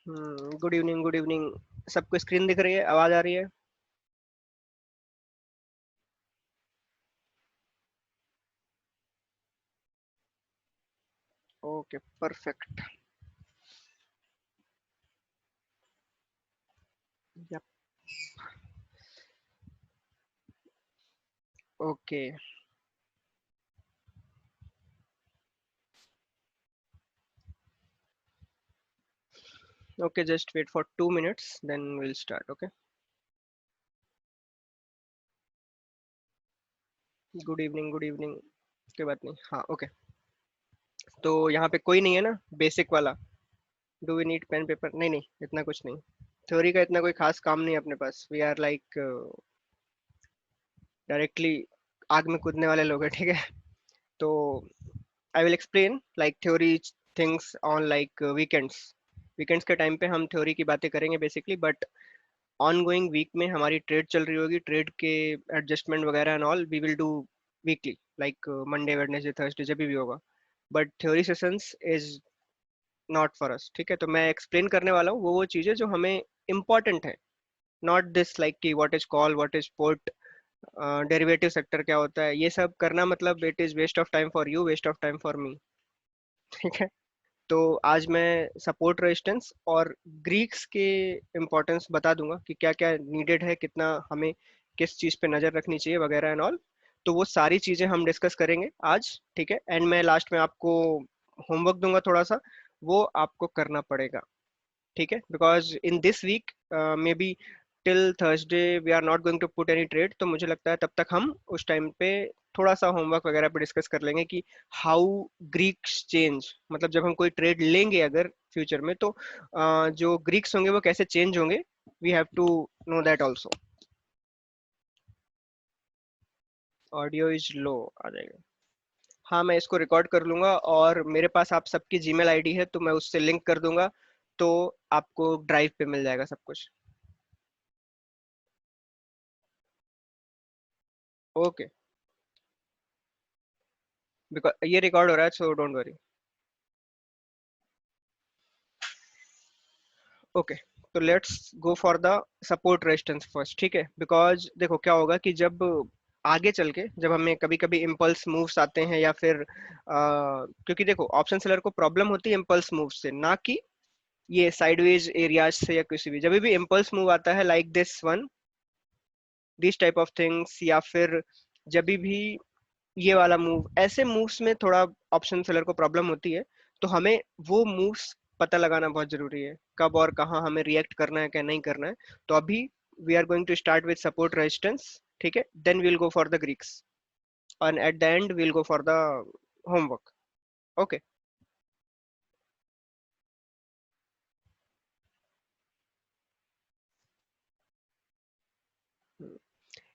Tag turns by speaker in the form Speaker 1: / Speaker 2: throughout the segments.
Speaker 1: Good evening, good evening. सबको screen दिख रही है, आवाज आ रही है? Okay, perfect. Yup. Okay. Okay, just wait for 2 minutes, then will start. Okay. Good evening, good evening. कोई बात नहीं, हाँ, ओके। तो यहाँ पे कोई नहीं है ना, बेसिक वाला? Do we need pen paper? नहीं नहीं, इतना कुछ नहीं। थ्योरी का इतना कोई खास काम नहीं है अपने पास। वी आर लाइक डायरेक्टली आग में कूदने वाले लोग हैं, ठीक है। तो I will explain like theory things on like weekends. Weekends के टाइम पे हम थ्योरी की बातें करेंगे basically, but on going week में हमारी ट्रेड चल रही होगी, ट्रेड के एडजस्टमेंट वगैरह and all we will do weekly, like Monday Wednesday Thursday जब भी होगा। But theory sessions is not for us, ठीक है। तो मैं एक्सप्लेन करने वाला हूँ वो चीज़ें जो हमें इम्पोर्टेंट है। नॉट दिस लाइक कि what is call, what is port, derivative sector क्या होता है, ये सब करना मतलब it is waste of time for you, waste of time for me, ठीक है। तो आज मैं सपोर्ट रेजिस्टेंस और ग्रीक्स के इम्पोर्टेंस बता दूंगा कि क्या क्या नीडेड है, कितना हमें किस चीज़ पे नज़र रखनी चाहिए वगैरह एंड ऑल। तो वो सारी चीज़ें हम डिस्कस करेंगे आज, ठीक है। एंड मैं लास्ट में आपको होमवर्क दूंगा थोड़ा सा, वो आपको करना पड़ेगा, ठीक है। Because in this week may be till Thursday we are not going to put any trade. तो मुझे लगता है तब तक हम उस टाइम पे थोड़ा सा होमवर्क वगैरह पे डिस्कस कर लेंगे कि हाउ ग्रीक्स चेंज, मतलब जब हम कोई ट्रेड लेंगे अगर फ्यूचर में, तो जो ग्रीक्स होंगे वो कैसे चेंज होंगे। We have to know that also. Audio is low, आ जाएगा। हाँ, मैं इसको रिकॉर्ड कर लूंगा और मेरे पास आप सबकी जीमेल आईडी है, तो मैं उससे लिंक कर दूंगा। तो आपको ड्राइव पे मिल जाएगा सब कुछ। ओके। बिकॉज ये रिकॉर्ड हो रहा है, सो डोंट वरी। ओके। तो let's go for the support resistance first, ठीक है। बिकॉज देखो क्या होगा कि जब आगे चल के जब हमें कभी कभी इम्पल्स मूव्स आते हैं या फिर क्योंकि देखो ऑप्शन सेलर को प्रॉब्लम होती है इम्पल्स मूव से, ना कि ये साइडवेज एरियाज से या किसी भी। जब भी इम्पल्स मूव आता है like this one, this type of things, या फिर जब भी ये वाला मूव, ऐसे मूव्स में थोड़ा ऑप्शन सेलर को प्रॉब्लम होती है। तो हमें वो मूव्स पता लगाना बहुत जरूरी है, कब और कहाँ हमें रिएक्ट करना है क्या नहीं करना है। तो अभी we are going to start with support resistance, ठीक है। Then we'll go for the Greeks और at the end we'll go for the homework. Okay.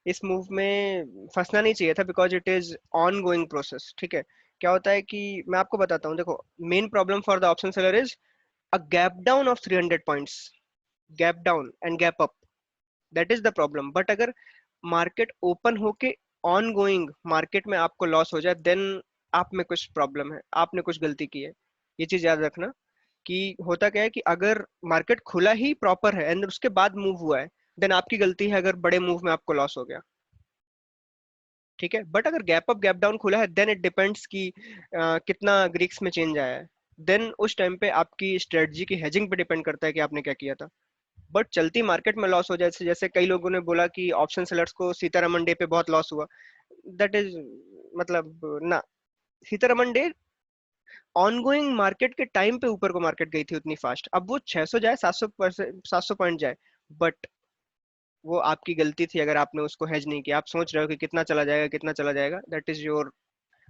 Speaker 1: इस मूव में फंसना नहीं चाहिए था because it is ongoing process, ठीक है। क्या होता है कि मैं आपको बताता हूँ, देखो main problem for the option seller is a gap down of 300 points, gap down and gap up, that is the problem. But अगर मार्केट ओपन होके ऑन गोइंग मार्केट में आपको लॉस हो जाए, देन आप में कुछ प्रॉब्लम है, आपने कुछ गलती की है। ये चीज याद रखना कि होता क्या है कि अगर मार्केट खुला ही प्रॉपर है एंड उसके बाद मूव हुआ है, देन आपकी गलती है अगर बड़े मूव में आपको लॉस हो गया, ठीक है। बट अगर गैप अप गैप डाउन खुला है, देन इट डिपेंड्स कि कितना ग्रीक्स में चेंज आया है। देन उस टाइम पे आपकी स्ट्रेटजी की हेजिंग पे डिपेंड करता है कि आपने क्या किया था। बट चलती मार्केट में लॉस हो जाए, जैसे जैसे कई लोगों ने बोला कि ऑप्शन सेलर्स को सीतारमन डे पे बहुत लॉस हुआ, दैट इज मतलब ना। सीतारमन डे ऑनगोइंग मार्केट के टाइम पे ऊपर को मार्केट गई थी उतनी फास्ट, अब वो 600 जाए, 700 पॉइंट जाए, बट वो आपकी गलती थी अगर आपने उसको हेज नहीं किया। आप सोच रहे हो कि कितना चला जाएगा, कितना चला जाएगा, दैट इज योर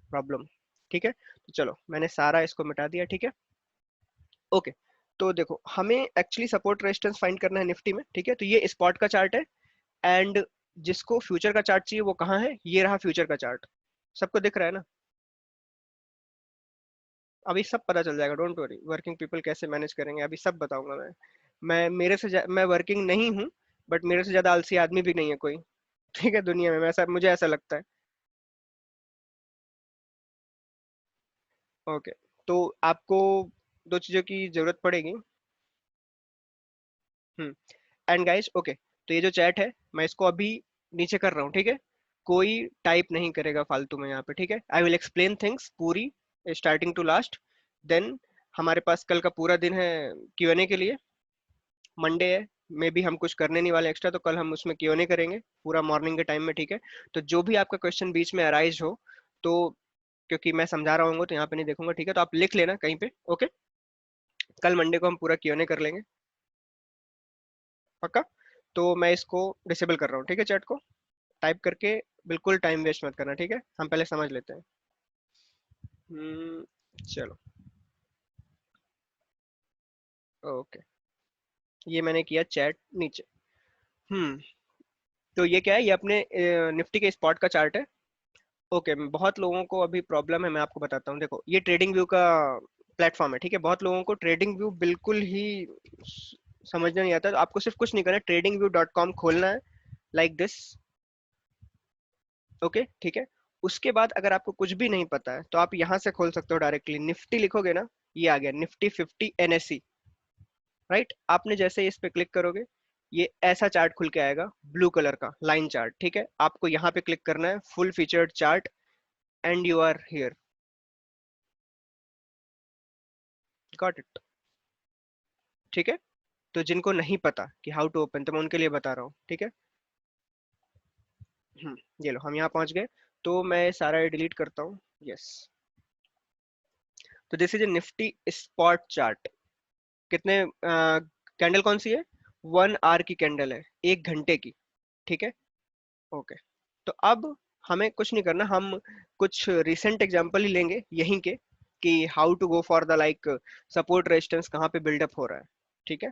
Speaker 1: प्रॉब्लम, ठीक है। तो चलो मैंने सारा इसको मिटा दिया, ठीक है। ओके। तो देखो हमें एक्चुअली सपोर्ट रेजिस्टेंस फाइंड करना है निफ्टी में, ठीक है। तो ये स्पॉट का चार्ट है एंड जिसको फ्यूचर का चार्ट चाहिए वो कहाँ है, ये रहा फ्यूचर का चार्ट। सबको दिख रहा है ना? अभी सब पता चल जाएगा, डोंट वरी। वर्किंग पीपल कैसे मैनेज करेंगे अभी सब बताऊंगा मैं मैं वर्किंग नहीं हूँ, बट मेरे से ज्यादा आलसी आदमी भी नहीं है कोई, ठीक है, दुनिया में। ऐसा मुझे ऐसा लगता है। ओके। तो आपको दो चीजों की जरूरत पड़ेगी। एंड गाइस ओके, तो ये जो चैट है मैं इसको अभी नीचे कर रहा हूँ, ठीक है? कोई टाइप नहीं करेगा फालतू में यहाँ पे, ठीक है? आई विल एक्सप्लेन थिंग्स पूरी, स्टार्टिंग टू लास्ट। देन हमारे पास कल का पूरा दिन है Q&A के लिए। मंडे है, मे भी हम कुछ करने नहीं वाले एक्स्ट्रा, तो कल हम उसमें Q&A करेंगे पूरा मॉर्निंग के टाइम में, ठीक है? तो जो भी आपका क्वेश्चन बीच में अराइज हो, तो क्योंकि मैं समझा रहा हूँ तो यहाँ पे नहीं देखूंगा, ठीक है? तो आप लिख लेना कहीं पे, ओके? कल मंडे को हम पूरा Q&A कर लेंगे, पक्का? तो मैं इसको डिसेबल कर रहा हूँ, ठीक है? चैट को टाइप करके बिल्कुल टाइम वेस्ट मत करना, ठीक है? हम पहले समझ लेते हैं। चलो, ओके, ये मैंने किया चैट नीचे। हम्म तो ये क्या है? ये अपने निफ्टी के स्पॉट का चार्ट है। ओके, बहुत लोगों को अभी प्रॉब्लम है, मैं आपको बताता हूँ। देखो, ये ट्रेडिंग व्यू का प्लेटफॉर्म है, ठीक है? बहुत लोगों को ट्रेडिंग व्यू बिल्कुल ही समझना नहीं आता, तो आपको सिर्फ कुछ नहीं करना है, tradingview.com खोलना है, लाइक दिस, ओके, ठीक है? उसके बाद अगर आपको कुछ भी नहीं पता है तो आप यहाँ से खोल सकते हो डायरेक्टली। निफ्टी लिखोगे ना, ये आ गया Nifty 50 NSE, राइट? आपने जैसे इस पे क्लिक करोगे, ये ऐसा चार्ट खुल के आएगा, ब्लू कलर का लाइन चार्ट, ठीक है? आपको यहाँ पे क्लिक करना है, full featured chart, and you are here. Got it? ठीक है? तो जिनको नहीं पता कि हाउ टू ओपन, तो मैं उनके लिए बता रहा हूँ, ठीक है? ये लो, हम यहाँ पहुंच गए। तो मैं सारा डिलीट करता हूँ, यस। तो this is a Nifty spot chart. कितने कैंडल कौन सी है? 1 आवर की कैंडल है, 1 घंटे की, ठीक है? ओके, तो अब हमें कुछ नहीं करना, हम कुछ रिसेंट एग्जांपल ही लेंगे यहीं के, कि how to go for the like support resistance कहाँ पे बिल्डअप हो रहा है, ठीक है?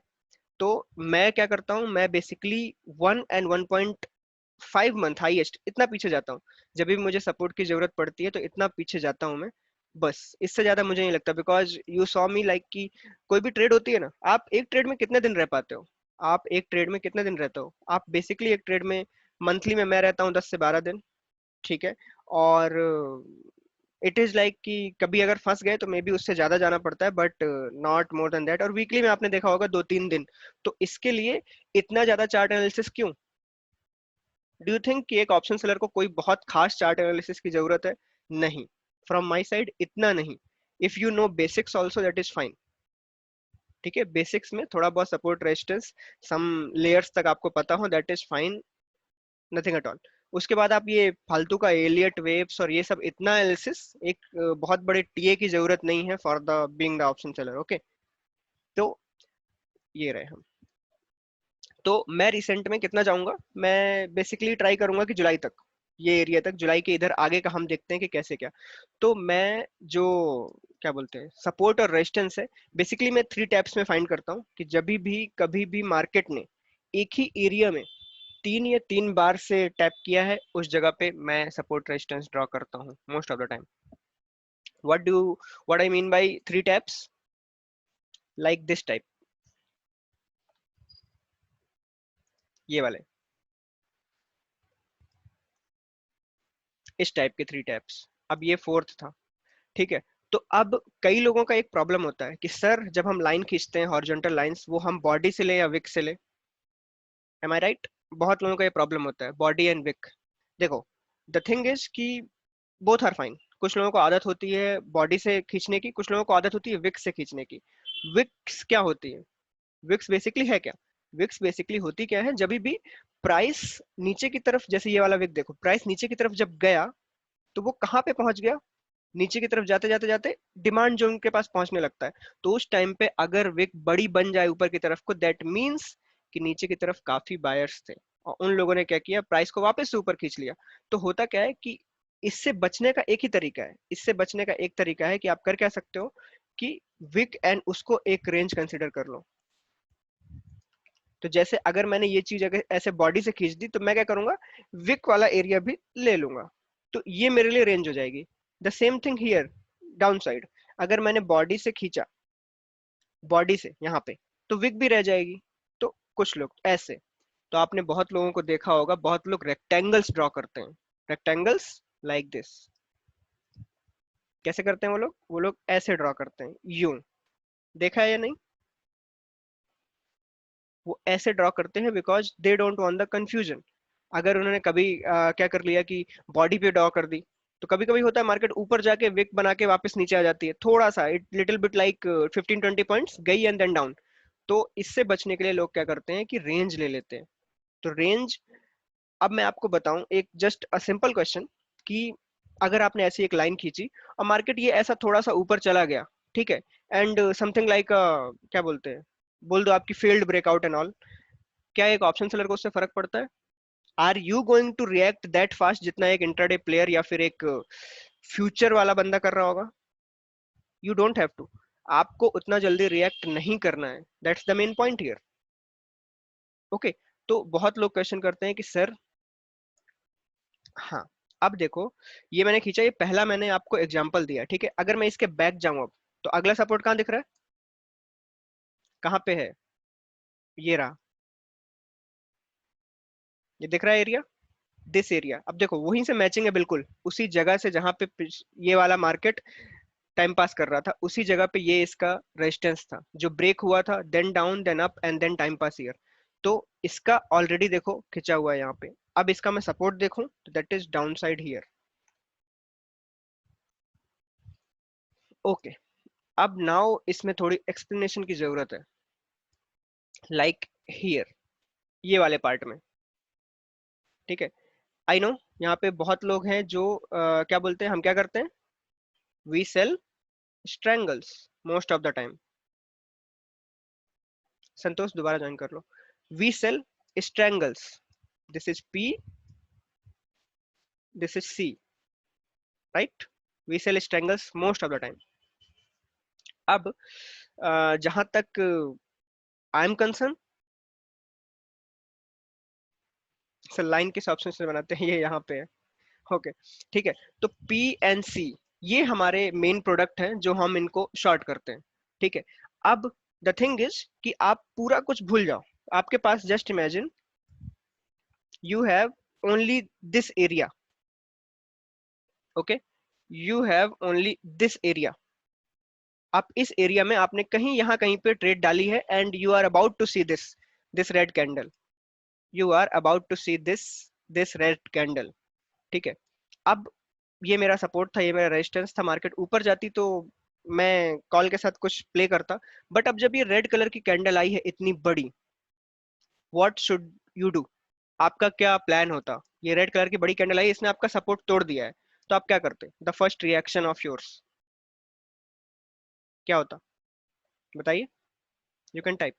Speaker 1: तो मैं क्या करता हूँ, मैं बेसिकली 1 and 1.5 मंथ हाईएस्ट इतना पीछे जाता हूँ। जब भी मुझे सपोर्ट की जरूरत पड़ती है तो इतना पीछे जाता हूँ मैं, बस। इससे ज्यादा मुझे नहीं लगता, because you saw me like कि कोई भी ट्रेड होती है ना, आप एक ट्रेड में कितने दिन रह पाते हो? आप एक ट्रेड में कितने दिन रहते हो? आप बेसिकली एक ट्रेड में, मंथली में मैं रहता हूँ 10 से 12 दिन, ठीक है? और इट इज लाइक कि कभी अगर फंस गए तो मे बी उससे ज्यादा जाना पड़ता है, but not more than that. और वीकली में आपने देखा होगा 2-3 दिन। तो इसके लिए इतना ज्यादा चार्ट एनालिसिस क्यों? डू यू थिंक कि एक ऑप्शन सेलर को कोई बहुत खास चार्ट एनालिसिस की जरूरत है? नहीं, फ्रॉम माई साइड इतना नहीं। If you know basics also, that is fine, ठीक है? बेसिक्स में थोड़ा बहुत सपोर्ट रेजिस्टेंस, सम लेयर्स तक आपको पता हो, that is fine, nothing at all. उसके बाद आप ये फालतू का एलियट वेव्स और ये सब इतना एनालिसिस, एक बहुत बड़े टीए की जरूरत नहीं है for the being the option seller, okay? तो ये रहे हम। तो मैं रिसेंट में कितना जाऊंगा? मैं बेसिकली ट्राई करूंगा कि जुलाई तक, ये एरिया तक, जुलाई के इधर आगे का हम देखते हैं कि कैसे क्या। तो मैं जो, क्या बोलते हैं, सपोर्ट और रेजिस्टेंस है, बेसिकली मैं 3 टैप्स में फाइंड करता हूँ कि जब भी कभी भी मार्केट ने एक ही एरिया में 3 या 3 बार से टैप किया है, उस जगह पे मैं सपोर्ट रेजिस्टेंस ड्रॉ करता हूँ most of the time. What do what I mean by 3 taps? Like this type, ये वाले, इस टाइप के 3 टैप्स। अब ये फोर्थ था, ठीक है? तो अब कई लोगों का एक प्रॉब्लम होता है कि सर, जब हम लाइन खींचते हैं हॉरिजॉन्टल लाइंस, वो हम बॉडी से ले या विक से ले? एम आई राइट? बहुत लोगों का ये प्रॉब्लम होता है, बॉडी एंड विक। देखो, द थिंग इज कि बोथ आर फाइन। कुछ लोगों को आदत होती है बॉडी से खींचने की, कुछ लोगों को आदत होती है विक्स से खींचने की। विक्स क्या होती है? विक्स बेसिकली है क्या? विक्स बेसिकली होती क्या है, जब भी प्राइस नीचे की तरफ, जैसे ये वाला विक देखो, प्राइस नीचे की तरफ जब गया, तो वो कहाँ पे पहुंच गया? नीचे की तरफ जाते जाते जाते डिमांड जोन के पास पहुंचने लगता है। तो उस टाइम पे अगर विक बड़ी बन जाए ऊपर की तरफ को, दैट मींस कि नीचे की तरफ काफी बायर्स थे, और उन लोगों ने क्या किया, प्राइस को वापस से ऊपर खींच लिया। तो होता क्या है कि इससे बचने का एक ही तरीका है, इससे बचने का एक तरीका है कि आप कर क्या सकते हो, कि विक एंड उसको एक रेंज कंसिडर कर लो। तो जैसे अगर मैंने ये चीज अगर ऐसे बॉडी से खींच दी, तो मैं क्या करूंगा, विक वाला एरिया भी ले लूंगा, तो ये मेरे लिए रेंज हो जाएगी। The same thing here, down side, अगर मैंने बॉडी से खींचा, बॉडी से यहाँ पे, तो विक भी रह जाएगी। तो कुछ लोग ऐसे, तो आपने बहुत लोगों को देखा होगा, बहुत लोग रेक्टेंगल्स ड्रॉ करते हैं, रेक्टेंगल्स लाइक दिस। कैसे करते हैं वो लोग ऐसे ड्रॉ करते हैं, यूं। देखा है या नहीं? वो ऐसे ड्रॉ करते हैं because they don't want the confusion. अगर उन्होंने कभी क्या कर लिया कि बॉडी पे ड्रॉ कर दी, तो कभी कभी होता है मार्केट ऊपर जाके विक बना के वापस नीचे आ जाती है, थोड़ा सा it little bit like 15-20 points गई एंड देन डाउन। तो इससे बचने के लिए लोग क्या करते हैं कि रेंज ले लेते हैं। तो रेंज, अब मैं आपको बताऊं एक जस्ट अ सिंपल क्वेश्चन, कि अगर आपने ऐसी एक लाइन खींची और मार्केट ये ऐसा थोड़ा सा ऊपर चला गया, ठीक है, एंड समथिंग लाइक क्या बोलते हैं, बोल दो आपकी फेल्ड ब्रेकआउट एंड ऑल, क्या एक ऑप्शन सेलर को उससे फर्क पड़ता है? Are you going to react that fast जितना एक इंट्राडे प्लेयर या फिर एक फ्यूचर वाला बंदा कर रहा होगा? You don't have to. आपको उतना जल्दी रिएक्ट नहीं करना है, that's the main point here. Okay, तो बहुत लोग क्वेश्चन करते हैं कि सर, हाँ, अब देखो, ये मैंने खींचा, ये पहला मैंने आपको एग्जांपल दिया, ठीक है, अगर मैं इसके बैक जाऊं अब, तो अगला सपोर्ट कहाँ दिख रहा है, कहाँ पे है? ये रहा, ये दिख रहा है एरिया, दिस एरिया। अब देखो वहीं से मैचिंग है बिल्कुल, उसी जगह से जहां पे ये वाला मार्केट टाइम पास कर रहा था, उसी जगह पे ये इसका रेजिस्टेंस था जो ब्रेक हुआ था, then down, then up, and then time pass year. तो इसका ऑलरेडी देखो खिंचा हुआ है यहाँ पे। अब इसका मैं सपोर्ट देखूं तो that is down side here. Okay, अब नाउ इसमें थोड़ी एक्सप्लेनेशन की जरूरत है, लाइक हियर, ये वाले पार्ट में, ठीक है। आई नो यहाँ पे बहुत लोग हैं जो क्या बोलते हैं, हम क्या करते हैं, we sell strangles most of the time. Santosh दोबारा ज्वाइन कर लो। We sell strangles, this is P, this is C, right? We sell strangles most of the time. अब जहां तक I am concerned, sir line किस ऑप्शन से बनाते हैं, ये यहाँ पे है। ओके, ठीक है, तो पी एंड सी ये हमारे मेन प्रोडक्ट हैं जो हम इनको शॉर्ट करते हैं, ठीक है। अब द थिंग इज कि आप पूरा कुछ भूल जाओ, आपके पास just imagine you have only this area, okay, you have only this area. आप इस एरिया में आपने कहीं यहाँ कहीं पे ट्रेड डाली है and you are about to see this, this red candle, you are about to see this, this red candle, ठीक है। अब ये मेरा सपोर्ट था, ये मेरा रेजिस्टेंस था, मार्केट ऊपर जाती तो मैं कॉल के साथ कुछ प्ले करता। बट अब जब ये रेड कलर की कैंडल आई है इतनी बड़ी, व्हाट शुड यू डू? आपका क्या प्लान होता? ये रेड कलर की बड़ी कैंडल आई, इसने आपका सपोर्ट तोड़ दिया है, तो आप क्या करते? The first reaction of yours क्या होता, बताइए? You can type.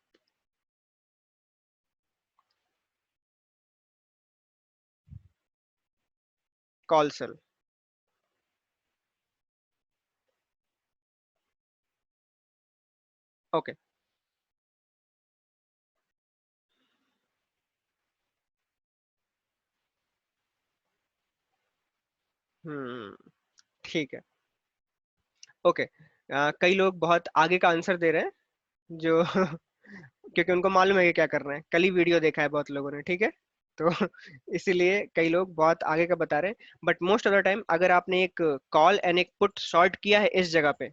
Speaker 1: Call sell. Okay, hmm, ठीक है, ओके। कई लोग बहुत आगे का आंसर दे रहे हैं जो क्योंकि उनको मालूम है कि क्या करना है, कल ही वीडियो देखा है बहुत लोगों ने, ठीक है। तो इसीलिए कई लोग बहुत आगे का बता रहे हैं। But most of the time अगर आपने एक कॉल एंड एक पुट शॉर्ट किया है इस जगह पे,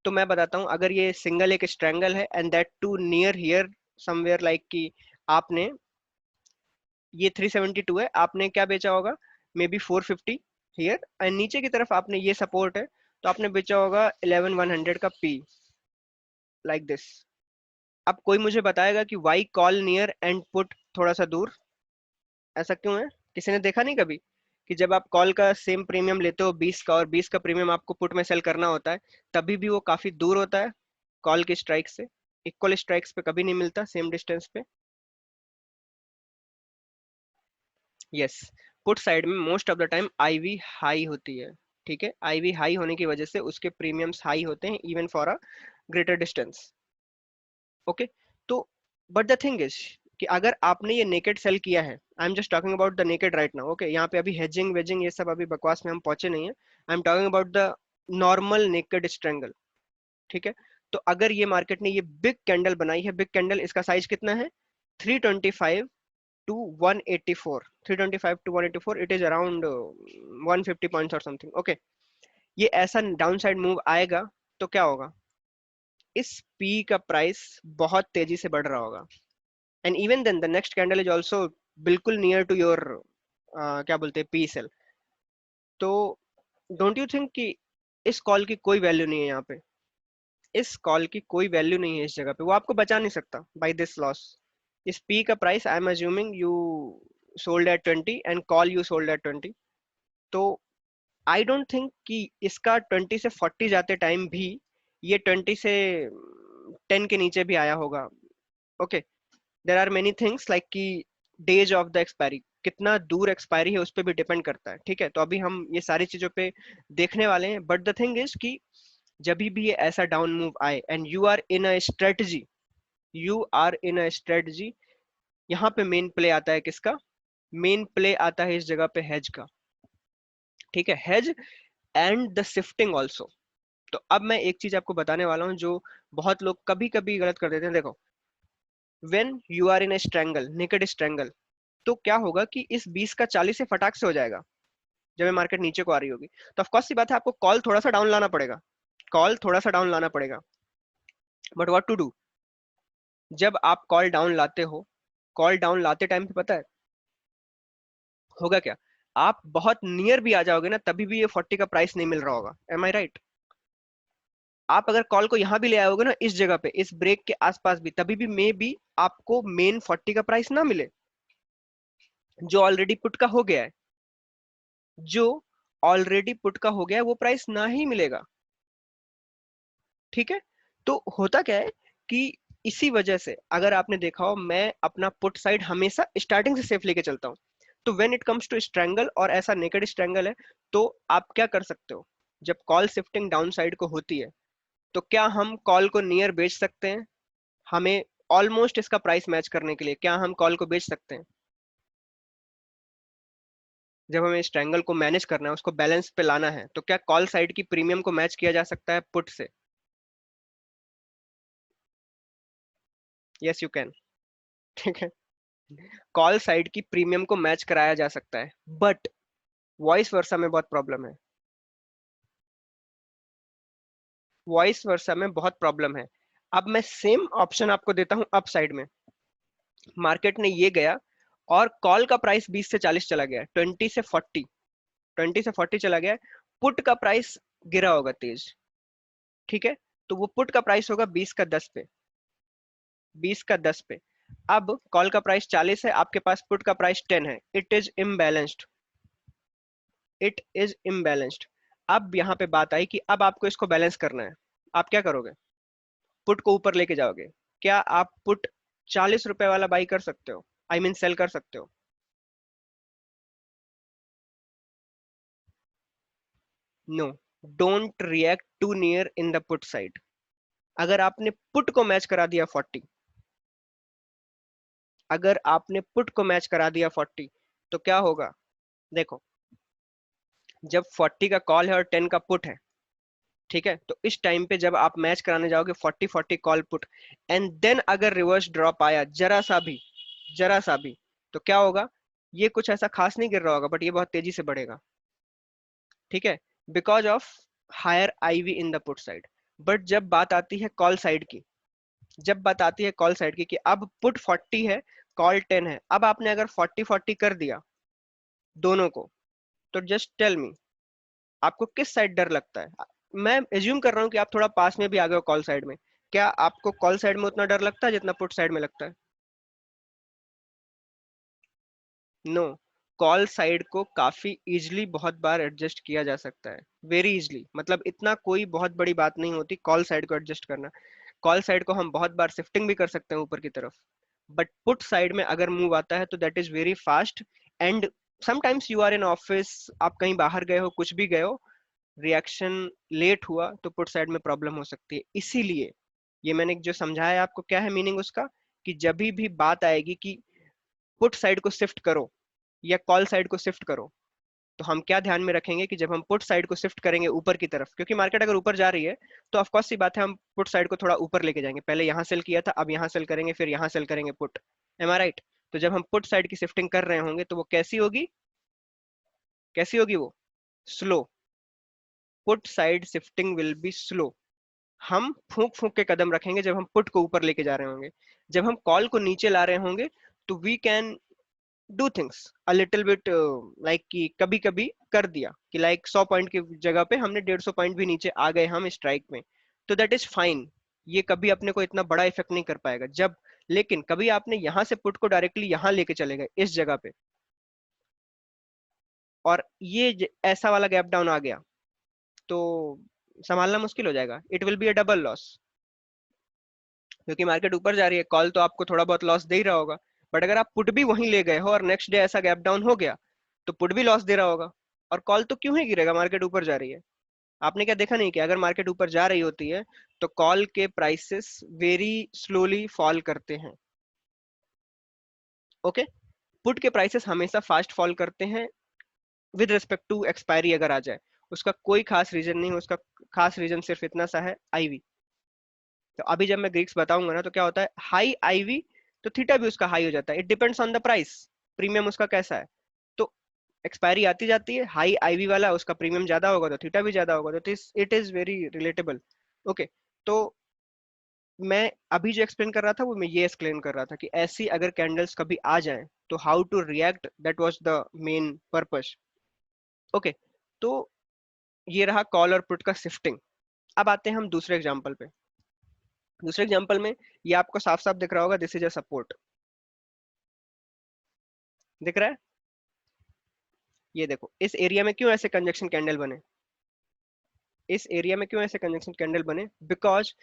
Speaker 1: तो मैं बताता हूँ, अगर ये सिंगल एक स्ट्रैंगल है and that too near here somewhere, like कि आपने ये 372 है, आपने क्या बेचा होगा, मे बी 450 हियर, एंड नीचे की तरफ आपने ये सपोर्ट है, तो आपने बेचा होगा 11100 का पी, लाइक दिस। अब कोई मुझे बताएगा कि why call near and put थोड़ा सा दूर, ऐसा क्यों है? किसी ने देखा नहीं कभी कि जब आप कॉल का सेम प्रीमियम लेते हो 20 का, और 20 का प्रीमियम आपको पुट में सेल करना होता है, तभी भी वो काफी दूर होता है कॉल की स्ट्राइक से, इक्वल स्ट्राइक्स पे कभी नहीं मिलता सेम डिस्टेंस पे। यस, पुट साइड में most of the time IV high होती है, ठीक है। आईवी हाई होने की वजह से उसके प्रीमियम्स हाई होते हैं even for a greater distance. Okay, तो बट द थिंग इज कि अगर आपने ये नेकेड सेल किया है, I am just talking about the naked right now, okay, यहाँ पे अभी हेजिंग वेजिंग ये सब अभी बकवास में हम पहुंचे नहीं है, I am talking about the normal naked strangle, ठीक है। तो अगर ये मार्केट ने ये बिग कैंडल बनाई है, बिग कैंडल, इसका साइज कितना है, 325 to 184, 325 to 184, it is around 150 points और समथिंग, ओके। ये ऐसा डाउन साइड मूव आएगा तो क्या होगा, इस पी का प्राइस बहुत तेजी से बढ़ रहा होगा, and even then the next candle is also बिल्कुल नियर टू योर क्या बोलते हैं पी सेल। तो डोंट यू थिंक कि इस कॉल की कोई वैल्यू नहीं है यहाँ पे, इस कॉल की कोई वैल्यू नहीं है इस जगह पे, वो आपको बचा नहीं सकता बाय दिस लॉस। इस पी का price I am assuming you sold at 20 and call you sold at 20, तो आई डोंट थिंक कि इसका 20 से 40 जाते टाइम भी ये 20 से 10 के नीचे भी आया होगा। Okay, there are many things like कि डेज ऑफ द एक्सपायरी, कितना दूर एक्सपायरी है उस पर भी डिपेंड करता है, ठीक है। तो अभी हम ये सारी चीजों पे देखने वाले हैं, बट द थिंग इज कि जब भी ये ऐसा डाउन मूव आए and you are in a strategy, you are in a strategy, यहाँ पे मेन प्ले आता है किसका? मेन प्ले आता है इस जगह पे हेज का, ठीक है, hedge and the shifting also. तो अब मैं एक चीज आपको बताने वाला हूँ जो बहुत लोग कभी कभी गलत कर देते हैं। देखो, when you are in a strangle, naked strangle, तो क्या होगा कि इस 20 का 40 से फटाक से हो जाएगा जब ये मार्केट नीचे को आ रही होगी। तो ऑफकोर्स सी बात है, आपको कॉल थोड़ा सा डाउन लाना पड़ेगा, कॉल थोड़ा सा डाउन लाना पड़ेगा। बट व्हाट टू डू, जब आप कॉल डाउन लाते हो, कॉल डाउन लाते टाइम पे पता है होगा क्या? आप बहुत नियर भी आ जाओगे ना, तभी भी ये 40 का प्राइस नहीं मिल रहा होगा। एम आई राइट? आप अगर कॉल को यहां भी ले आओगे ना, इस जगह पे, इस ब्रेक के आसपास भी, तभी भी मे बी आपको मेन 40 का प्राइस ना मिले, जो ऑलरेडी पुट का हो गया है, जो ऑलरेडी पुट का हो गया है वो प्राइस ना ही मिलेगा, ठीक है। तो होता क्या है कि इसी वजह से अगर आपने देखा हो, मैं अपना पुट साइड हमेशा स्टार्टिंग से सेफ लेके चलता हूँ। तो when it comes to strangle और ऐसा नेकेड स्ट्रैंगल है, तो आप क्या कर सकते हो? जब कॉल शिफ्टिंग डाउन साइड को होती है, तो क्या हम कॉल को नियर बेच सकते हैं? हमें ऑलमोस्ट इसका प्राइस मैच करने के लिए क्या हम कॉल को बेच सकते हैं? जब हमें इस ट्रायंगल को मैनेज करना है, उसको बैलेंस पे लाना है, तो क्या कॉल साइड की प्रीमियम को मैच किया जा सकता है पुट से? यस यू कैन, ठीक है। कॉल साइड की प्रीमियम को मैच कराया जा सकता है, बट वॉइस वर्सा में बहुत प्रॉब्लम है, वॉइस वर्सा में बहुत प्रॉब्लम है। अब मैं सेम ऑप्शन आपको देता हूं अप साइड में। मार्केट ने ये गया और कॉल का प्राइस 20 से 40 चला गया, 20 से 40, 20 से 40 चला गया, पुट का प्राइस गिरा होगा तेज, ठीक है। तो वो पुट का प्राइस होगा 20 का 10 पे, 20 का 10 पे। अब कॉल का प्राइस 40 है, आपके पास पुट का प्राइस 10 है, it is imbalanced, it is imbalanced. अब यहाँ पे बात आई कि अब आपको इसको बैलेंस करना है। आप क्या करोगे? पुट को ऊपर लेके जाओगे। क्या आप पुट 40 रुपए वाला बाई कर सकते हो? आई मीन सेल कर सकते हो? No, don't react to near in the put side. अगर आपने पुट को मैच करा दिया 40, अगर आपने पुट को मैच करा दिया 40, तो क्या होगा? देखो, जब 40 का कॉल है और 10 का पुट है, ठीक है, तो इस टाइम पे जब आप मैच कराने जाओगे 40-40 कॉल पुट, एंड देन अगर रिवर्स ड्रॉप आया जरा सा भी, जरा सा भी, तो क्या होगा? ये कुछ ऐसा खास नहीं गिर रहा होगा, बट ये बहुत तेजी से बढ़ेगा, ठीक है, because of higher IV in the put side. But जब बात आती है कॉल साइड की, जब बात आती है कॉल साइड की कि अब पुट 40 है, कॉल 10 है, अब आपने अगर 40-40 कर दिया दोनों को, तो जस्ट टेल मी, आपको किस साइड डर लगता है? मैं एज्यूम कर रहा हूँ कि आप थोड़ा पास में भी आ गए हो कॉल साइड में, क्या आपको कॉल साइड में उतना डर लगता है जितना पुट साइड में लगता है? नो, कॉल साइड को काफी इजीली बहुत बार एडजस्ट किया जा सकता है, वेरी इजीली, मतलब इतना कोई बहुत बड़ी बात नहीं होती कॉल साइड को एडजस्ट करना। कॉल साइड को हम बहुत बार शिफ्टिंग भी कर सकते हैं ऊपर की तरफ, बट पुट साइड में अगर मूव आता है तो that is very fast. And sometimes you are in office, आप कहीं बाहर गए हो, कुछ भी गए हो, रिएक्शन लेट हुआ तो पुट साइड में प्रॉब्लम हो सकती है। इसीलिए ये मैंने जो समझाया आपको, क्या है मीनिंग उसका, कि जब भी बात आएगी कि पुट साइड को शिफ्ट करो या कॉल साइड को शिफ्ट करो, तो हम क्या ध्यान में रखेंगे कि जब हम पुट साइड को शिफ्ट करेंगे ऊपर की तरफ, क्योंकि मार्केट अगर ऊपर जा रही है तो ऑफकोर्स सी बात है हम पुट साइड को थोड़ा ऊपर लेके जाएंगे, पहले यहाँ सेल किया था, अब यहाँ सेल करेंगे, फिर यहाँ सेल करेंगे पुट। एम आई राइट? तो जब हम पुट साइड की शिफ्टिंग कर रहे होंगे तो वो कैसी होगी? कैसी होगी वो? Slow. Put side shifting will be slow. हम फूंक फूंक के कदम रखेंगे जब हम पुट को ऊपर लेके जा रहे होंगे। जब हम कॉल को नीचे ला रहे होंगे तो we can do things a little bit, like कि कभी कभी कर दिया कि लाइक 100 पॉइंट की जगह पे हमने 150 पॉइंट भी नीचे आ गए हम स्ट्राइक में, तो दैट इज फाइन। ये कभी अपने को इतना बड़ा इफेक्ट नहीं कर पाएगा जब, लेकिन कभी आपने यहाँ से पुट को डायरेक्टली यहाँ लेके चले गए इस जगह पे, और ये ऐसा वाला गैप डाउन आ गया, तो संभालना मुश्किल हो जाएगा। It will be a double loss, क्योंकि मार्केट ऊपर जा रही है, कॉल तो आपको थोड़ा बहुत लॉस दे ही रहा होगा, बट अगर आप पुट भी वहीं ले गए हो और नेक्स्ट डे ऐसा गैप डाउन हो गया तो पुट भी लॉस दे रहा होगा, और कॉल तो क्यों ही गिरेगा, मार्केट ऊपर जा रही है। आपने क्या देखा नहीं कि अगर मार्केट ऊपर जा रही होती है तो कॉल के प्राइसेस वेरी स्लोली फॉल करते हैं। ओके, पुट के प्राइसेस हमेशा फास्ट फॉल करते हैं विद रिस्पेक्ट टू एक्सपायरी अगर आ जाए। उसका कोई खास रीजन नहीं, उसका खास रीजन सिर्फ इतना सा है, आईवी। तो अभी जब मैं ग्रीक्स बताऊंगा ना तो क्या होता है, हाई आईवी तो थीटा भी उसका हाई हो जाता है, it depends on the price, premium उसका कैसा है। तो एक्सपायरी आती जाती है, हाई आईवी वाला उसका प्रीमियम ज्यादा होगा तो थीटा भी ज्यादा होगा, तो it is very relatable. Okay, तो मैं अभी जो एक्सप्लेन कर रहा था वो मैं ये एक्सप्लेन कर रहा था कि ऐसी अगर कैंडल्स कभी आ जाएं तो how to react, that was the main purpose. Okay, तो ये रहा कॉल और पुट का शिफ्टिंग। अब आते हैं हम दूसरे एग्जांपल पे। दूसरे एग्जांपल में ये आपको साफ साफ दिख रहा होगा, दिस इज अ सपोर्ट, दिख रहा है। ये देखो इस एरिया में क्यों ऐसे कंजक्शन कैंडल बने, इस एरिया में क्यों ऐसे कंजक्शन कैंडल बने, बिकॉज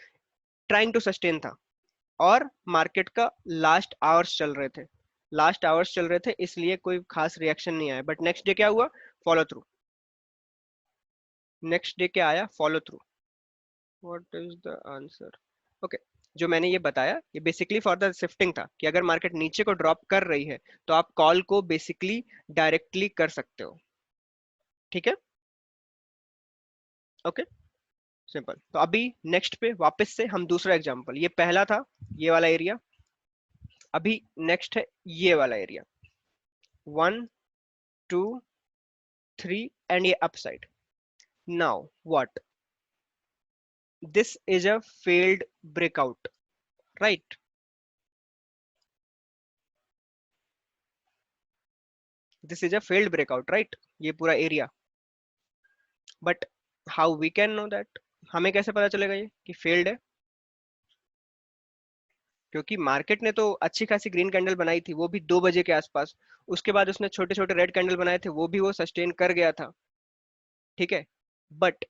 Speaker 1: ट्राइंग टू सस्टेन था, और मार्केट का लास्ट आवर्स चल रहे थे, लास्ट आवर्स चल रहे थे, इसलिए कोई खास रिएक्शन नहीं आया। बट नेक्स्ट डे क्या हुआ, फॉलो थ्रू। नेक्स्ट डे क्या आया, follow through. What is the answer. Okay, जो मैंने ये बताया ये बेसिकली फॉर द शिफ्टिंग था कि अगर मार्केट नीचे को ड्रॉप कर रही है तो आप कॉल को बेसिकली डायरेक्टली कर सकते हो। ठीक है, ओके, सिंपल। तो अभी नेक्स्ट पे वापस से हम दूसरा एग्जांपल, ये पहला था ये वाला एरिया, अभी नेक्स्ट है ये वाला एरिया, 1 2 3 एंड ये upside. Now what, this is a failed breakout, right. This is a failed breakout, right, ये पूरा area. But how we can know that, हमें कैसे पता चलेगा ये कि फेल्ड है, क्योंकि मार्केट ने तो अच्छी खासी ग्रीन कैंडल बनाई थी, वो भी 2 बजे के आसपास। उसके बाद उसने छोटे छोटे रेड कैंडल बनाए थे, वो भी वो सस्टेन कर गया था। ठीक है, बट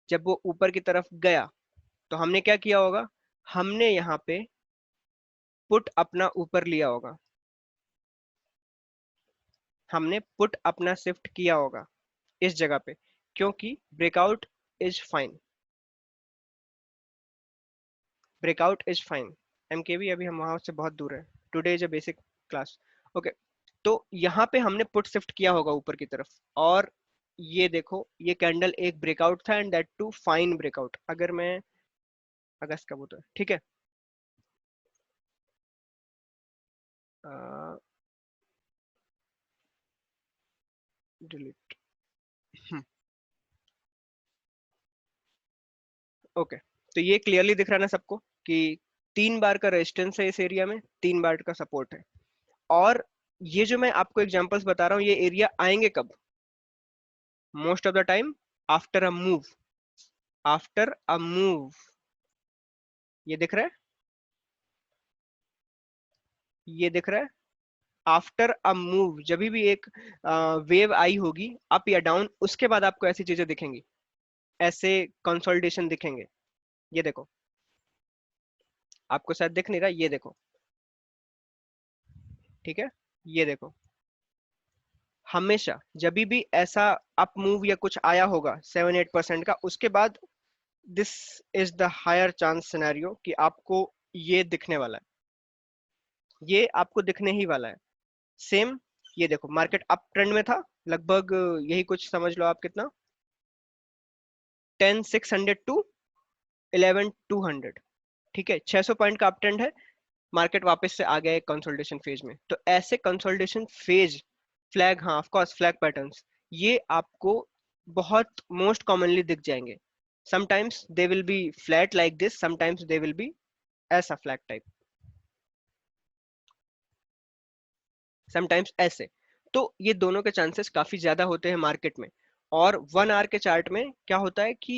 Speaker 1: जब वो ऊपर की तरफ गया तो हमने क्या किया होगा, हमने यहाँ पे पुट अपना ऊपर लिया होगा, हमने पुट अपना शिफ्ट किया होगा इस जगह पे, क्योंकि breakout is fine, breakout is fine. MKV अभी हम वहां से बहुत दूर है, today is a basic class. Okay, तो यहाँ पे हमने पुट शिफ्ट किया होगा ऊपर की तरफ, और ये देखो ये कैंडल एक ब्रेकआउट था, and that too fine breakout. अगर मैं अगस्त का वो तो है, ठीक है, डिलीट, ओके। तो ये क्लियरली दिख रहा है ना सबको कि 3 बार का रेजिस्टेंस है इस एरिया में, 3 बार का सपोर्ट है। और ये जो मैं आपको एग्जांपल्स बता रहा हूँ ये एरिया आएंगे कब, most of the time after a move, after a move. ये दिख रहा है, ये दिख रहा है, आफ्टर अ मूव, जब भी एक वेव आई होगी अप या डाउन, उसके बाद आपको ऐसी चीजें दिखेंगी, ऐसे कंसोलिडेशन दिखेंगे। ये देखो, आपको शायद दिख नहीं रहा, ये देखो, ठीक है, ये देखो, हमेशा जब भी ऐसा अप मूव या कुछ आया होगा 7-8% का, उसके बाद this is the higher chance scenario कि आपको ये दिखने वाला है, ये आपको दिखने ही वाला है। सेम, ये देखो मार्केट अप ट्रेंड में था लगभग, यही कुछ समझ लो आप कितना, 10,600 टू 11,200, ठीक है, 600 पॉइंट का अप ट्रेंड है, मार्केट वापस से आ गया है कंसोलिडेशन फेज में। तो ऐसे कंसोलिडेशन फेज, फ्लैग, हाँ ऑफ कोर्स फ्लैग पैटर्न्स, ये आपको बहुत मोस्ट कॉमनली दिख जाएंगे। Sometimes they will B flat like this, sometimes they will B ऐसा फ्लैट टाइप, समटाइम्स ऐसे। तो ये दोनों के चांसेस काफी ज्यादा होते हैं मार्केट में। और 1 आवर के चार्ट में क्या होता है कि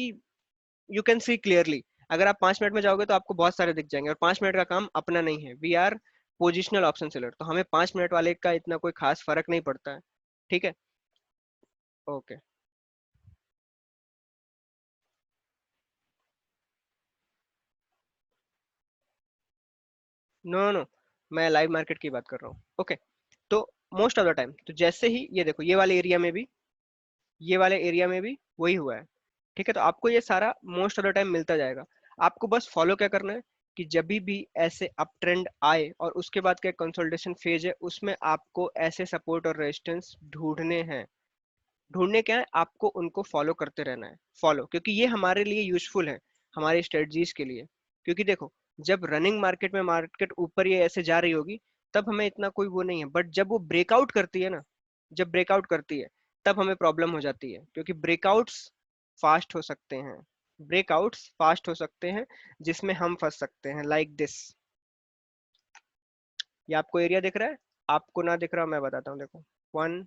Speaker 1: यू कैन सी क्लियरली, अगर आप 5 मिनट में जाओगे तो आपको बहुत सारे दिख जाएंगे, और 5 मिनट का काम अपना नहीं है, we are positional option seller, तो हमें 5 मिनट वाले का इतना कोई खास फर्क नहीं पड़ता है। ठीक है। ओके। नो नो, मैं लाइव मार्केट की बात कर रहा हूँ। ओके। तो मोस्ट ऑफ द टाइम, तो जैसे ही ये देखो, ये वाले एरिया में भी, ये वाले एरिया में भी वही हुआ है। ठीक है, तो आपको ये सारा मोस्ट ऑफ द टाइम मिलता जाएगा। आपको बस फॉलो क्या करना है कि जब भी ऐसे अप ट्रेंड आए और उसके बाद का कंसोलिडेशन फेज है, उसमें आपको ऐसे सपोर्ट और रेजिस्टेंस ढूंढने हैं। ढूंढने क्या है, आपको उनको फॉलो करते रहना है, फॉलो, क्योंकि ये हमारे लिए यूजफुल है, हमारी स्ट्रेटजीज के लिए। क्योंकि देखो, जब रनिंग मार्केट में मार्केट ऊपर ये ऐसे जा रही होगी, तब हमें इतना कोई वो नहीं है, बट जब वो ब्रेकआउट करती है ना, जब ब्रेकआउट करती है, तब हमें प्रॉब्लम हो जाती है, क्योंकि ब्रेकआउट्स फास्ट हो सकते हैं, ब्रेकआउट्स फास्ट हो सकते हैं, जिसमें हम फंस सकते हैं, लाइक दिस। ये आपको एरिया दिख रहा है? आपको ना दिख रहा, मैं बताता हूँ, देखो, 1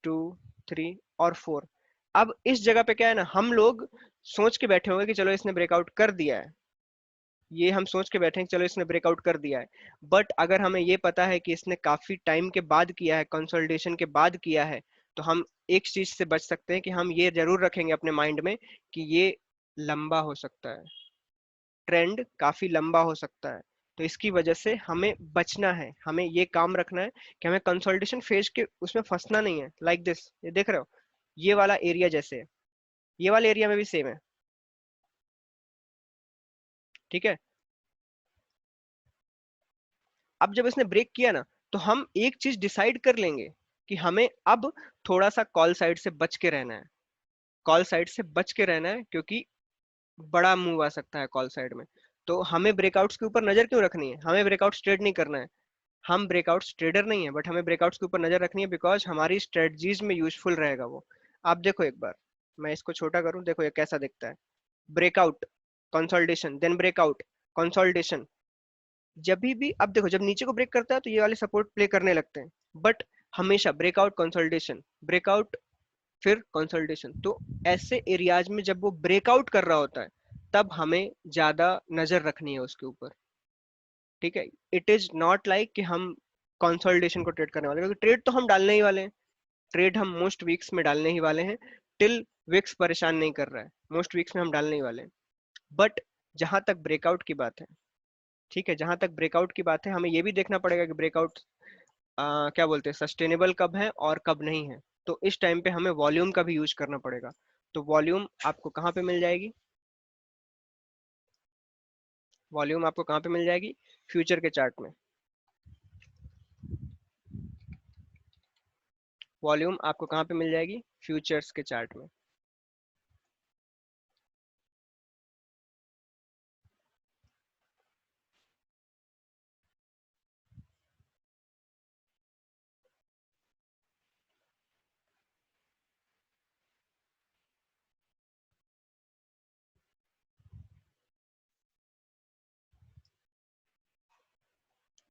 Speaker 1: 2 3 और 4। अब इस जगह पे क्या है ना, हम लोग सोच के बैठे होंगे कि चलो इसने ब्रेकआउट कर दिया है, ये हम सोच के बैठे हैं कि चलो इसने ब्रेकआउट कर दिया है। बट अगर हमें ये पता है कि इसने काफी टाइम के बाद किया है, कंसोलिडेशन के बाद किया है, तो हम एक चीज से बच सकते हैं कि हम ये जरूर रखेंगे अपने माइंड में कि ये लंबा हो सकता है, ट्रेंड काफी लंबा हो सकता है। तो इसकी वजह से हमें बचना है, हमें ये काम रखना है कि हमें कंसोलिडेशन फेज के उसमें फंसना नहीं है, लाइक दिस, ये देख रहे हो, ये वाला एरिया जैसे है, ये वाले एरिया में भी सेम है। ठीक है। अब जब इसने ब्रेक किया ना, तो हम एक चीज डिसाइड कर लेंगे कि हमें अब थोड़ा सा कॉल साइड से बच के रहना है, कॉल साइड से बच के रहना है, क्योंकि बड़ा मूव आ सकता है कॉल साइड में। तो हमें ब्रेकआउट्स के ऊपर नजर क्यों रखनी है, हमें ब्रेकआउट ट्रेड नहीं करना है, हम ब्रेकआउट्स ट्रेडर नहीं है, बट हमें ब्रेकआउट्स के ऊपर नजर रखनी है, बिकॉज हमारी स्ट्रेटजीज में यूजफुल रहेगा वो। आप देखो एक बार, मैं इसको छोटा करूं, देखो ये कैसा दिखता है, breakout, consolidation, then breakout, consolidation. जब भी अब देखो, जब नीचे को ब्रेक करता है तो ये वाले सपोर्ट प्ले करने लगते हैं, बट हमेशा ब्रेकआउट कंसोलिडेशन, ब्रेकआउट, फिर कंसोलिडेशन। तो ऐसे एरियाज में जब वो ब्रेकआउट कर रहा होता है, तब हमें ज्यादा नजर रखनी है उसके ऊपर। ठीक है। इट इज नॉट लाइक कि हम कंसोलिडेशन को ट्रेड करने वाले हैं, क्योंकि ट्रेड तो हम डालने ही वाले हैं, ट्रेड हम मोस्ट वीक्स में डालने ही वाले हैं, टिल विक्स परेशान नहीं कर रहा है, मोस्ट वीक्स में हम डालने ही वाले हैं। बट जहां तक ब्रेकआउट की बात है, ठीक है, जहां तक ब्रेकआउट की बात है, हमें ये भी देखना पड़ेगा कि ब्रेकआउट क्या बोलते हैं, सस्टेनेबल कब है और कब नहीं है। तो इस टाइम पे हमें वॉल्यूम का भी यूज करना पड़ेगा। तो वॉल्यूम आपको कहाँ पे मिल जाएगी, वॉल्यूम आपको कहाँ पे मिल जाएगी, फ्यूचर के चार्ट में। वॉल्यूम आपको कहाँ पे मिल जाएगी, फ्यूचर्स के चार्ट में।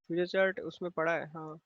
Speaker 1: फ्यूचर चार्ट उसमें पड़ा है, हाँ।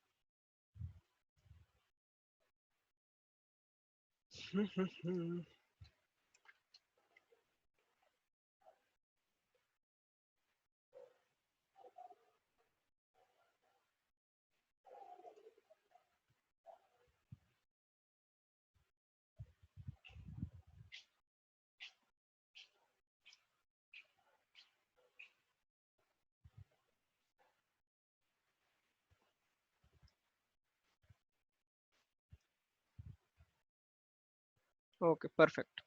Speaker 1: Okay, perfect.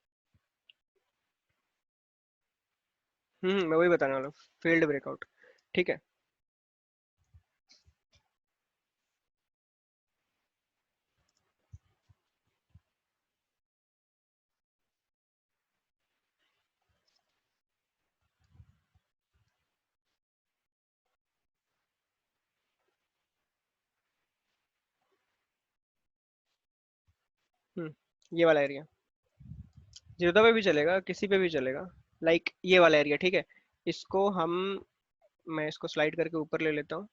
Speaker 1: मैं वही बताने वाला हूँ, फेल्ड ब्रेकआउट। ठीक है। ये वाला एरिया, जीरोधा पे भी चलेगा, किसी पे भी चलेगा। लाइक ये वाला एरिया, ठीक है। इसको हम, मैं इसको स्लाइड करके ऊपर ले लेता हूँ।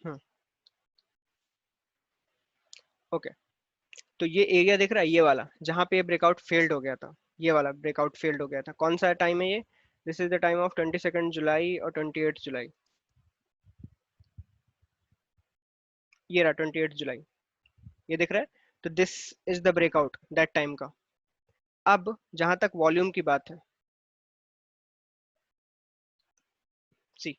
Speaker 1: हम्म। ओके, तो ये एरिया दिख रहा है, ये वाला जहाँ पे ये ब्रेकआउट फेल्ड हो गया था, ये वाला ब्रेकआउट फेल्ड हो गया था, कौन सा टाइम है ये? This is the time of 22 जुलाई और 28 जुलाई। ये रहा 28 जुलाई, ये दिख रहा है। तो this is the breakout that time का। अब जहां तक वॉल्यूम की बात है, सी,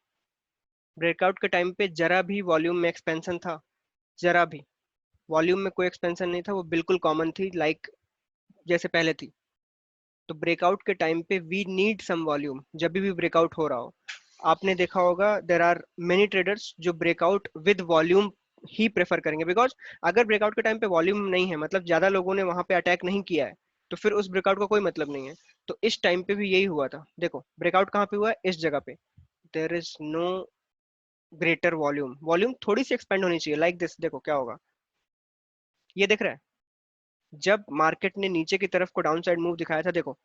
Speaker 1: ब्रेकआउट के टाइम पे जरा भी वॉल्यूम में एक्सपेंशन था? जरा भी वॉल्यूम में कोई एक्सपेंशन नहीं था, वो बिल्कुल कॉमन थी, लाइक जैसे पहले थी। तो ब्रेकआउट के टाइम पे वी नीड सम वॉल्यूम, जब भी ब्रेकआउट हो रहा हो। आपने देखा होगा देर आर मेनी ट्रेडर्स जो breakout with volume he prefer करेंगे, बिकॉज अगर ब्रेकआउट के टाइम पे वॉल्यूम नहीं है, मतलब ज्यादा लोगों ने वहां पे अटैक नहीं किया है, तो फिर उस ब्रेकआउट का कोई मतलब नहीं है। तो इस टाइम पे भी यही हुआ था, देखो ब्रेकआउट कहाँ पे हुआ है, इस जगह पे। There is no greater volume, volume थोड़ी सी एक्सपेंड होनी चाहिए, लाइक दिस, देखो क्या होगा। ये दिख रहा है, जब मार्केट ने नीचे की तरफ को डाउन साइड मूव दिखाया था, देखो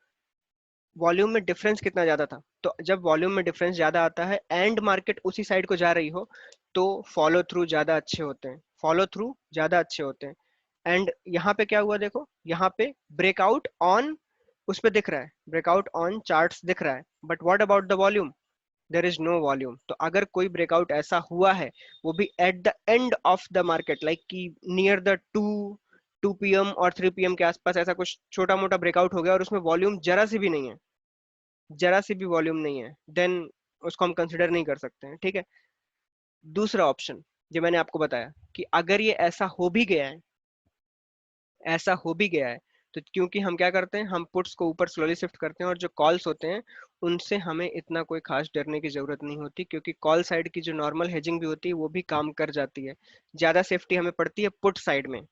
Speaker 1: वॉल्यूम में डिफरेंस कितना ज्यादा था। तो जब वॉल्यूम में डिफरेंस ज्यादा आता है एंड मार्केट उसी साइड को जा रही हो, तो फॉलो थ्रू ज्यादा अच्छे होते हैं, फॉलो थ्रू ज्यादा अच्छे होते हैं। एंड यहाँ पे क्या हुआ, देखो यहाँ पे ब्रेकआउट ऑन, उस पे दिख रहा है ब्रेकआउट ऑन चार्ट्स दिख रहा है, but what about the volume? There is no volume. तो अगर कोई ब्रेकआउट ऐसा हुआ है, वो भी at the end of the market, like कि नियर द 2 PM और 3 PM के आसपास ऐसा कुछ छोटा मोटा ब्रेकआउट हो गया और उसमें वॉल्यूम जरा सी भी नहीं है, जरा सी भी वॉल्यूम नहीं है, देन उसको हम कंसिडर नहीं कर सकते हैं, ठीक है। दूसरा ऑप्शन जो मैंने आपको बताया, कि अगर ये ऐसा हो भी गया है, ऐसा हो भी गया है, तो क्योंकि हम क्या करते हैं, हम पुट्स को ऊपर स्लोली शिफ्ट करते हैं, और जो कॉल्स होते हैं उनसे हमें इतना कोई खास डरने की जरूरत नहीं होती, क्योंकि कॉल साइड की जो नॉर्मल हेजिंग भी होती है वो भी काम कर जाती है। ज्यादा सेफ्टी हमें पड़ती है पुट साइड में,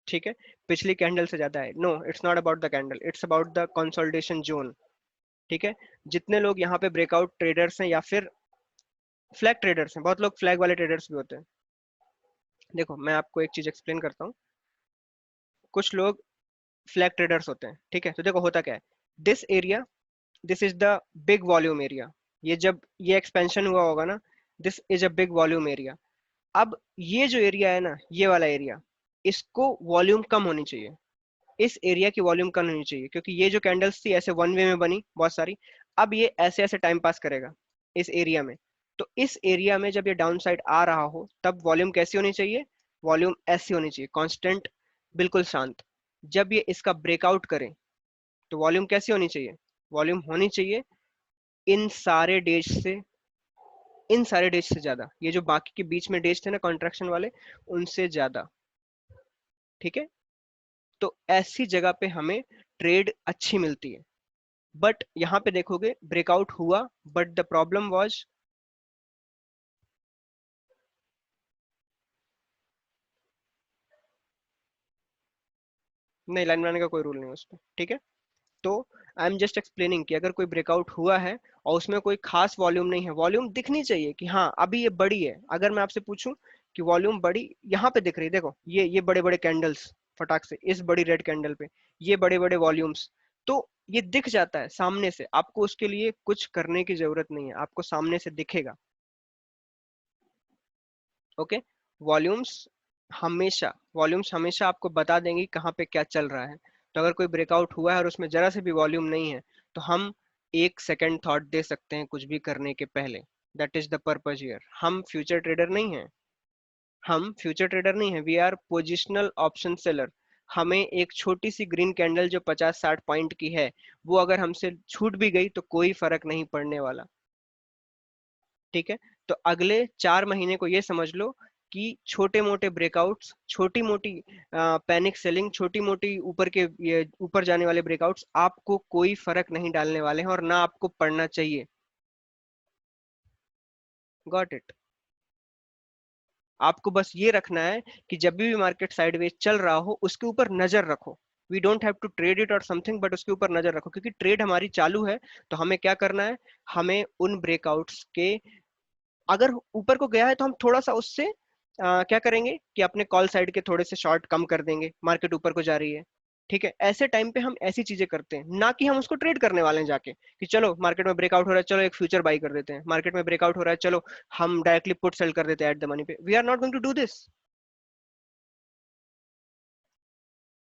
Speaker 1: ठीक है। पिछली कैंडल से ज्यादा है, no it's not about the candle, it's about the consolidation zone, ठीक है। जितने लोग यहाँ पे ब्रेकआउट ट्रेडर्स हैं या फिर फ्लैग ट्रेडर्स हैं, बहुत लोग फ्लैग वाले ट्रेडर्स भी होते हैं। देखो मैं आपको एक चीज एक्सप्लेन करता हूँ। कुछ लोग फ्लैग ट्रेडर्स होते हैं, ठीक है। तो देखो होता क्या है, this area, this is the big volume area. ये जब ये एक्सपेंशन हुआ होगा ना, this is a big volume area. अब ये जो एरिया है ना, ये वाला एरिया, इसको वॉल्यूम कम होनी चाहिए, इस एरिया की वॉल्यूम कम होनी चाहिए, क्योंकि ये जो कैंडल्स थी ऐसे वन वे में बनी बहुत सारी, अब ये ऐसे ऐसे टाइम पास करेगा इस एरिया में। तो इस एरिया में जब ये डाउन साइड आ रहा हो, तब वॉल्यूम कैसी होनी चाहिए? वॉल्यूम ऐसी होनी चाहिए, कांस्टेंट, बिल्कुल शांत। जब ये इसका ब्रेकआउट करे, तो वॉल्यूम कैसी होनी चाहिए? वॉल्यूम होनी चाहिए इन सारे डेज से, इन सारे डेज से ज्यादा, ये जो बाकी के बीच में डेज थे ना कॉन्ट्रैक्शन वाले, उनसे ज्यादा, ठीक है। तो ऐसी जगह पे हमें ट्रेड अच्छी मिलती है। बट यहाँ पे देखोगे ब्रेकआउट हुआ, बट द प्रॉब्लम वाज, नहीं लाइन बनाने का कोई रूल नहीं है उस पर, ठीक है। तो आई एम जस्ट एक्सप्लेनिंग कि अगर कोई ब्रेकआउट हुआ है और उसमें कोई खास वॉल्यूम नहीं है, वॉल्यूम दिखनी चाहिए कि हाँ अभी ये बड़ी है। अगर मैं आपसे पूछूं कि वॉल्यूम बड़ी यहाँ पे दिख रही है, देखो ये बड़े बड़े कैंडल्स, फटाक से इस बड़ी रेड कैंडल पे ये बड़े बड़े वॉल्यूम्स, तो ये दिख जाता है सामने से, आपको उसके लिए कुछ करने की जरूरत नहीं है, आपको सामने से दिखेगा, ओके। वॉल्यूम्स हमेशा, वॉल्यूम्स हमेशा आपको बता देंगी कहाँ पे क्या चल रहा है। तो अगर कोई ब्रेकआउट हुआ है और उसमें जरा से भी वॉल्यूम नहीं है, तो हम एक सेकंड थॉट दे सकते हैं कुछ भी करने के पहले। That is the purpose here. हम फ्यूचर ट्रेडर नहीं हैं, हम फ्यूचर ट्रेडर नहीं है, we are positional option seller. हमें एक छोटी सी ग्रीन कैंडल जो 50-60 पॉइंट की है, वो अगर हमसे छूट भी गई तो कोई फर्क नहीं पड़ने वाला, ठीक है। तो अगले 4 महीने को ये समझ लो कि छोटे मोटे ब्रेकआउट्स, छोटी मोटी पैनिक सेलिंग, छोटी मोटी ऊपर के ये ऊपर जाने वाले ब्रेकआउट्स आपको कोई फर्क नहीं डालने वाले हैं, और ना आपको पढ़ना चाहिए। Got it. आपको बस ये रखना है कि जब भी मार्केट साइडवेज चल रहा हो उसके ऊपर नजर रखो। We don't have to trade it और समथिंग, बट उसके ऊपर नजर रखो, क्योंकि ट्रेड हमारी चालू है। तो हमें क्या करना है, हमें उन ब्रेकआउट्स के, अगर ऊपर को गया है तो हम थोड़ा सा उससे क्या करेंगे कि अपने कॉल साइड के थोड़े से शॉर्ट कम कर देंगे, मार्केट ऊपर को जा रही है। ठीक है, ऐसे टाइम पे हम ऐसी चीजें करते हैं, ना कि हम उसको ट्रेड करने वाले हैं जाके कि चलो मार्केट में ब्रेकआउट हो रहा है, चलो एक फ्यूचर बाई कर देते हैं, मार्केट में ब्रेकआउट हो रहा है, चलो हम डायरेक्टली पुट सेल कर देते हैं एट द मनी पे। We are not going to do this.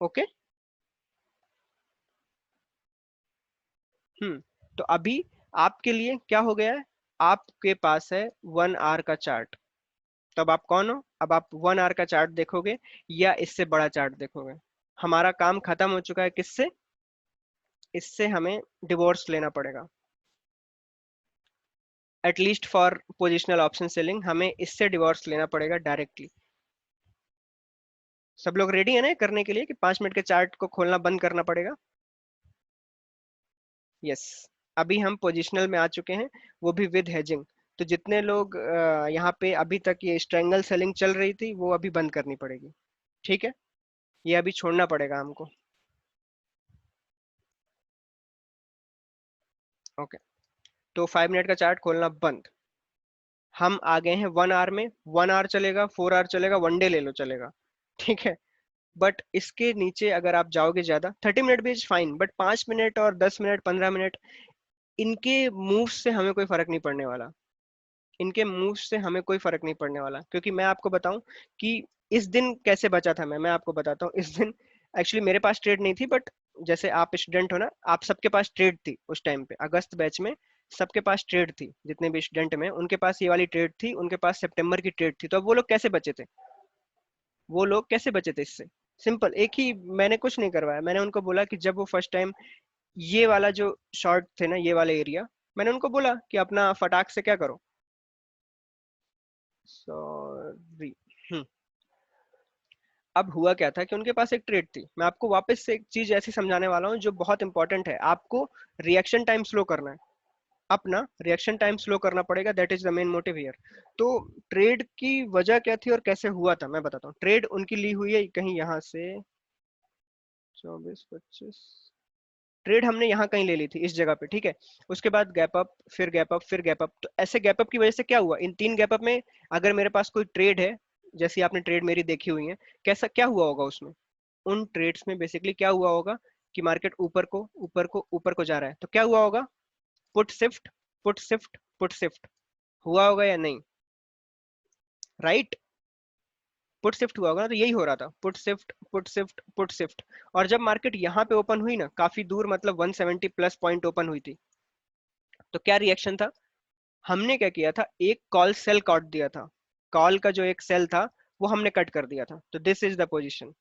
Speaker 1: Okay. तो अभी आपके लिए क्या हो गया है, आपके पास है 1 आवर का चार्ट। तब आप कौन हो, अब आप 1 आवर का चार्ट देखोगे या इससे बड़ा चार्ट देखोगे। हमारा काम खत्म हो चुका है किससे, इससे हमें डिवोर्स लेना पड़ेगा। At least for positional option selling हमें इससे डिवोर्स लेना पड़ेगा डायरेक्टली। सब लोग रेडी है ना करने के लिए कि 5 मिनट के चार्ट को खोलना बंद करना पड़ेगा। यस। अभी हम पोजिशनल में आ चुके हैं, वो भी विद हेजिंग। तो जितने लोग यहाँ पे अभी तक ये स्ट्रेंगल सेलिंग चल रही थी वो अभी बंद करनी पड़ेगी। ठीक है, ये अभी छोड़ना पड़ेगा हमको। ओके। तो 5 मिनट का चार्ट खोलना बंद। हम आ गए हैं 1 आवर में। 1 आवर चलेगा, 4 आवर चलेगा, वनडे ले लो चलेगा। ठीक है। बट इसके नीचे अगर आप जाओगे ज्यादा, 30 मिनट भी इज फाइन, बट 5 मिनट और 10 मिनट 15 मिनट, इनके मूव से हमें कोई फर्क नहीं पड़ने वाला। इनके मूव से हमें कोई फर्क नहीं पड़ने वाला, क्योंकि मैं आपको बताऊं कि इस दिन कैसे बचा था मैं आपको बताता हूँ। इस दिन एक्चुअली मेरे पास ट्रेड नहीं थी, बट जैसे आप स्टूडेंट हो ना, आप सबके पास ट्रेड थी उस टाइम पे, अगस्त बैच में सबके पास ट्रेड थी, जितने भी स्टूडेंट में उनके पास ये वाली ट्रेड थी, उनके पास सितंबर की ट्रेड थी। तो अब वो लोग कैसे बचे थे, वो लोग कैसे बचे थे इससे, सिंपल एक ही, मैंने कुछ नहीं करवाया। मैंने उनको बोला कि जब वो फर्स्ट टाइम ये वाला जो शॉर्ट थे ना, ये वाला एरिया, मैंने उनको बोला कि अपना फटाक से क्या करो। सॉरी। अब हुआ क्या था कि उनके पास एक ट्रेड थी। मैं आपको वापस से एक चीज ऐसी समझाने वाला हूँ जो बहुत इंपॉर्टेंट है। आपको रिएक्शन टाइम स्लो करना है, अपना रिएक्शन टाइम स्लो करना पड़ेगा, that is the main motive here. तो ट्रेड की वजह क्या थी और कैसे हुआ था मैं बताता हूँ। ट्रेड उनकी ली हुई है कहीं यहाँ से 24-25, ट्रेड हमने यहाँ कहीं ले ली थी इस जगह पे, ठीक है। उसके बाद गैप अप, फिर गैप अप, फिर गैप अप। तो ऐसे गैप अप की वजह से क्या हुआ, इन 3 गैप अप में अगर मेरे पास कोई ट्रेड है, जैसी आपने ट्रेड मेरी देखी हुई है, कैसा क्या हुआ होगा उसमें, उन ट्रेड्स में बेसिकली क्या हुआ होगा कि मार्केट ऊपर को ऊपर को ऊपर को जा रहा है, तो क्या हुआ होगा, put shift, put shift, put shift हुआ होगा या नहीं, राइट। पुट शिफ्ट हुआ होगा ना, तो यही हो रहा था, put shift, put shift, put shift. और जब मार्केट यहाँ पे ओपन हुई ना, काफी दूर, मतलब 170 प्लस पॉइंट ओपन हुई थी, तो क्या रिएक्शन था, हमने क्या किया था, एक कॉल सेल काट दिया था। कॉल का जो एक सेल था वो हमने कट कर दिया था, तो दिस इज द पोजीशन।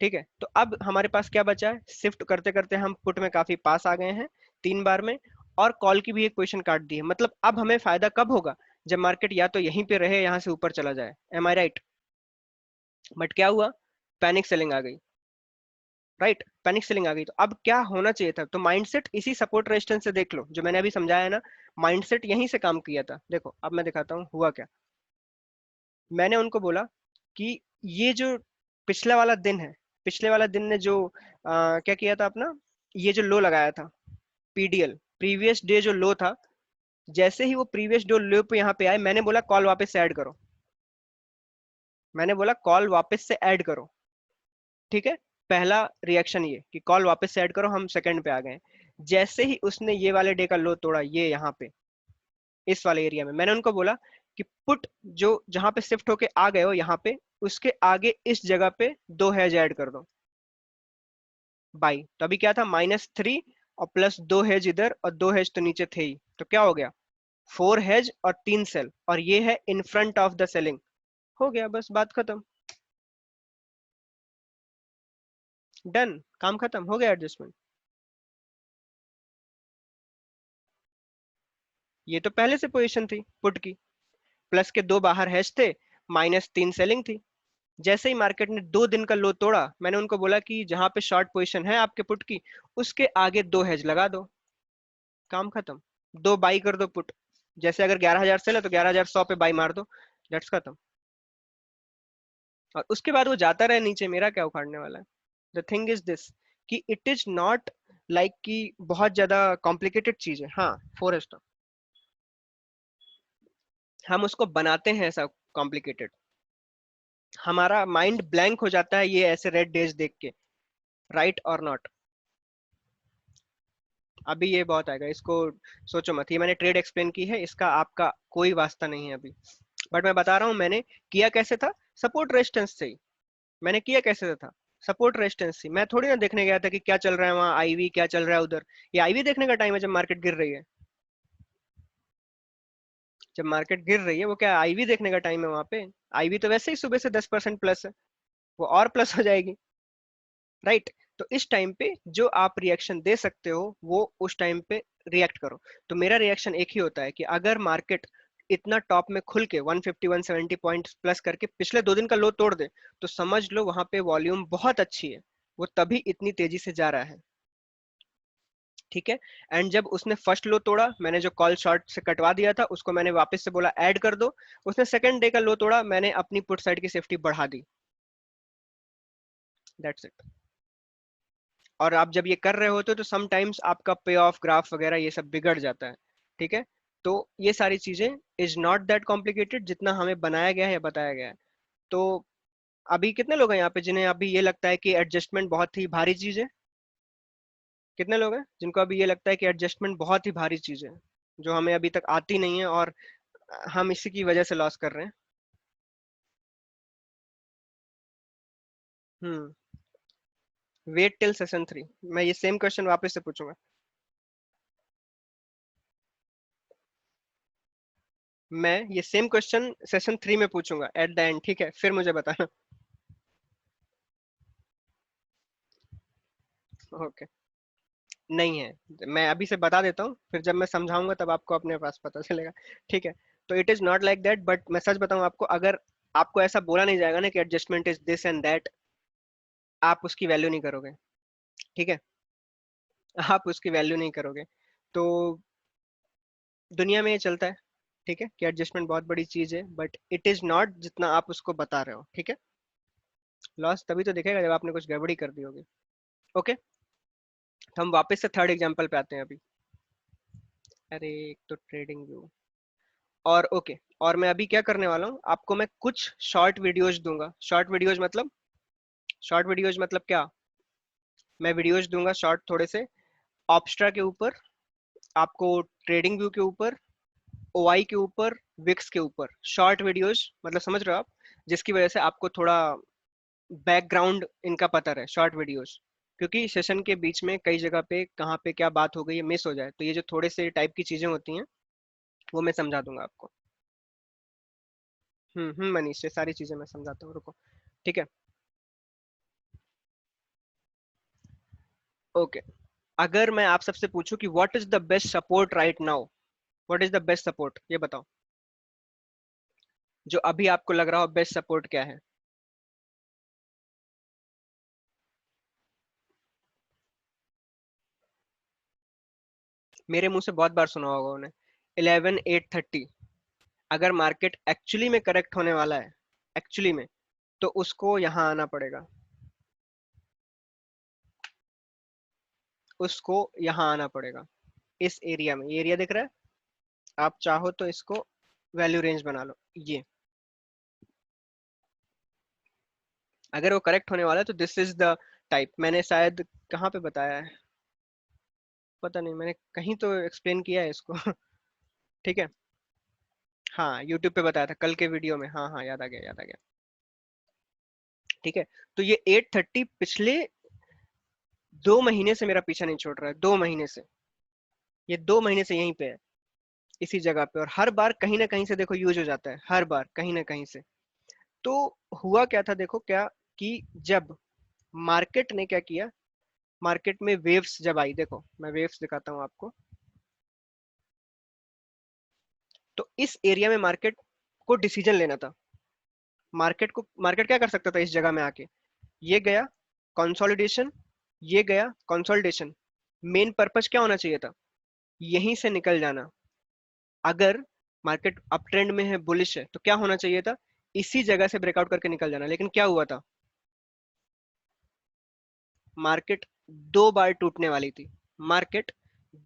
Speaker 1: ठीक है, तो अब हमारे पास क्या बचा है, शिफ्ट करते करते हम पुट में काफी पास आ गए हैं 3 बार में, और कॉल की भी एक पोजीशन काट दी है। मतलब अब हमें फायदा कब होगा, जब मार्केट या तो यहीं पे रहे, यहाँ से ऊपर चला जाए, एम आई राइट। बट क्या हुआ, पैनिक सेलिंग आ गई, राइट, पैनिक सेलिंग आ गई। तो अब क्या होना चाहिए था, तो माइंडसेट इसी सपोर्ट रेजिस्टेंस से देख लो, जो मैंने अभी समझाया है ना, माइंडसेट यहीं से काम किया था। देखो अब मैं दिखाता हूँ हुआ क्या। मैंने उनको बोला कि ये जो पिछला वाला दिन है, पिछले वाला दिन ने जो क्या किया था अपना, ये जो लो लगाया था, पीडीएल, प्रीवियस डे जो लो था, जैसे ही वो प्रीवियस डे लो पे यहाँ पे आए, मैंने बोला कॉल वापस से ऐड करो, मैंने बोला कॉल वापस से ऐड करो। ठीक है, पहला रिएक्शन ये कि कॉल वापस से ऐड करो, हम सेकंड पे आ गए। जैसे ही उसने ये वाले डे का लो तोड़ा, ये यहाँ पे इस वाले एरिया में, मैंने उनको बोला कि पुट जो जहां पे शिफ्ट होके आ गए हो यहाँ पे, उसके आगे इस जगह पे 2 हैज ऐड कर दो, बाई। तो अभी क्या था, -3 और +2 हैज इधर, और 2 हैज तो नीचे थे ही, तो क्या हो गया, 4 हैज और 3 सेल, और ये है in front of the selling. हो गया, बस बात खत्म, डन, काम खत्म हो गया, एडजस्टमेंट। ये तो पहले से पोजीशन थी पुट की, प्लस के 2 बाहर हैश थे, -3 सेलिंग थी। जैसे ही मार्केट ने 2 दिन का लो तोड़ा, मैंने उनको बोला कि जहां पे शॉर्ट पोजीशन है आपके पुट की, उसके आगे 2 हैज लगा दो, काम खत्म, 2 बाई कर दो पुट। जैसे अगर 11,000 सेल है तो 11,100 पे बाई मार दो, दैट्स खत्म। और उसके बाद वो जाता रहे नीचे, मेरा क्या उखाड़ने वाला है। द थिंग इज दिस कि इट इज नॉट लाइक कि बहुत ज्यादा कॉम्प्लिकेटेड चीज है। हाँ, फॉरेस्ट हम उसको बनाते हैं ऐसा कॉम्प्लिकेटेड, हमारा माइंड ब्लैंक हो जाता है ये ऐसे रेड डेज देख के, राइट और नॉट। अभी ये बहुत आएगा, इसको सोचो मत, ये मैंने ट्रेड एक्सप्लेन की है, इसका आपका कोई वास्ता नहीं है अभी। बट मैं बता रहा हूँ मैंने किया कैसे था, सपोर्ट रेजिस्टेंस से ही। मैंने किया कैसे था, सपोर्ट रेजिस्टेंस से। मैं थोड़ी ना देखने गया था कि क्या चल रहा है वहाँ, आईवी क्या चल रहा है उधर। ये आईवी देखने का टाइम है जब मार्केट गिर रही है। जब मार्केट गिर रही है वो क्या आईवी देखने का टाइम है वहां पे? आईवी तो वैसे ही सुबह से 10% प्लस है, वो और प्लस हो जाएगी, राइट। तो इस टाइम पे जो आप रिएक्शन दे सकते हो वो उस टाइम पे रिएक्ट करो। तो मेरा रिएक्शन एक ही होता है कि अगर मार्केट इतना टॉप में खुल के 150 170 पॉइंट प्लस करके पिछले 2 दिन का लो तोड़ दे, तो समझ लो वहां पे वॉल्यूम बहुत अच्छी है, वो तभी इतनी तेजी से जा रहा है, ठीक है। एंड जब उसने फर्स्ट लो तोड़ा, मैंने जो कॉल शॉर्ट से कटवा दिया था उसको मैंने वापस से बोला ऐड कर दो। उसने सेकंड डे का लो तोड़ा, मैंने अपनी पुट साइड की सेफ्टी बढ़ा दी, दैट्स इट। और आप जब ये कर रहे होते हो तो समटाइम्स आपका पे ऑफ ग्राफ वगैरह ये सब बिगड़ जाता है, ठीक है। तो ये सारी चीजें इज नॉट दैट कॉम्प्लिकेटेड जितना हमें बनाया गया है या बताया गया है। तो अभी कितने लोग हैं यहाँ पे जिन्हें अभी ये लगता है कि एडजस्टमेंट बहुत ही भारी चीज है? कितने लोग हैं जिनको अभी ये लगता है कि एडजस्टमेंट बहुत ही भारी चीज है, जो हमें अभी तक आती नहीं है और हम इसी की वजह से लॉस कर रहे हैं? हम्म। वेट टिल सेशन 3, मैं ये सेम क्वेश्चन वापस से पूछूंगा। मैं ये सेम क्वेश्चन सेशन 3 में पूछूंगा एट द एंड, ठीक है, फिर मुझे बताना। ओके। नहीं है, मैं अभी से बता देता हूँ, फिर जब मैं समझाऊंगा तब आपको अपने पास पता चलेगा, ठीक है। तो it is not like that, but मैं सच बताऊं आपको, अगर आपको ऐसा बोला नहीं जाएगा ना कि adjustment is this and that, आप उसकी वैल्यू नहीं करोगे, ठीक है। आप उसकी वैल्यू नहीं करोगे। तो दुनिया में ये चलता है, ठीक है, कि एडजस्टमेंट बहुत बड़ी चीज है, बट इट इज नॉट जितना आप उसको बता रहे हो, ठीक है। लॉस तभी तो दिखेगा जब आपने कुछ गड़बड़ी कर दी होगी। ओके, तो हम वापस से थर्ड एग्जांपल पे आते हैं अभी। अरे एक तो ट्रेडिंग व्यू, और ओके, और मैं अभी क्या करने वाला हूँ, आपको मैं कुछ शॉर्ट वीडियोज दूंगा। शॉर्ट वीडियोज मतलब क्या, मैं वीडियोज दूंगा शॉर्ट थोड़े से, ऑप्स्ट्रा के ऊपर, आपको ट्रेडिंग व्यू के ऊपर, ओआई के ऊपर, विक्स के ऊपर, शॉर्ट वीडियोज, मतलब समझ रहे हो आप, जिसकी वजह से आपको थोड़ा बैकग्राउंड इनका पता रहे, शॉर्ट वीडियोज। क्योंकि सेशन के बीच में कई जगह पे कहाँ पे क्या बात हो गई है मिस हो जाए, तो ये जो थोड़े से टाइप की चीजें होती हैं वो मैं समझा दूंगा आपको। मनीष, ये सारी चीजें मैं समझाता हूँ, रुको, ठीक है। ओके, अगर मैं आप सबसे पूछूं कि what is the best support right now, what is the best support, ये बताओ, जो अभी आपको लग रहा हो बेस्ट सपोर्ट क्या है? मेरे मुंह से बहुत बार सुना होगा उन्हें, 11,830। अगर मार्केट एक्चुअली में करेक्ट होने वाला है, एक्चुअली में, तो उसको यहाँ आना पड़ेगा, उसको यहाँ आना पड़ेगा, इस एरिया में, ये एरिया दिख रहा है, आप चाहो तो इसको वैल्यू रेंज बना लो, ये अगर वो करेक्ट होने वाला है तो दिस इज द टाइप। मैंने शायद कहाँ पे बताया है, पता नहीं, मैंने कहीं तो एक्सप्लेन किया है इसको ठीक है। हाँ, यूट्यूब पे बताया था कल के वीडियो में, हाँ हाँ, याद आ गया, याद आ गया, ठीक है। तो ये 830 पिछले 2 महीने से मेरा पीछा नहीं छोड़ रहा है, 2 महीने से, ये 2 महीने से यहीं पे है, इसी जगह पे, और हर बार कहीं ना कहीं से देखो यूज हो जाता है, हर बार कहीं ना कहीं से। तो हुआ क्या था देखो क्या, कि जब मार्केट ने क्या किया, मार्केट में वेव्स जब आई, देखो मैं वेव्स दिखाता हूँ आपको। तो इस एरिया में मार्केट को डिसीजन लेना था, मार्केट क्या कर सकता था इस जगह में आके, ये गया कंसोलिडेशन, ये गया कंसोलिडेशन, मेन पर्पस क्या होना चाहिए था, यहीं से निकल जाना, अगर मार्केट अप ट्रेंड में है, बुलिश है, तो क्या होना चाहिए था, इसी जगह से ब्रेकआउट करके निकल जाना। लेकिन क्या हुआ था, मार्केट दो बार टूटने वाली थी, मार्केट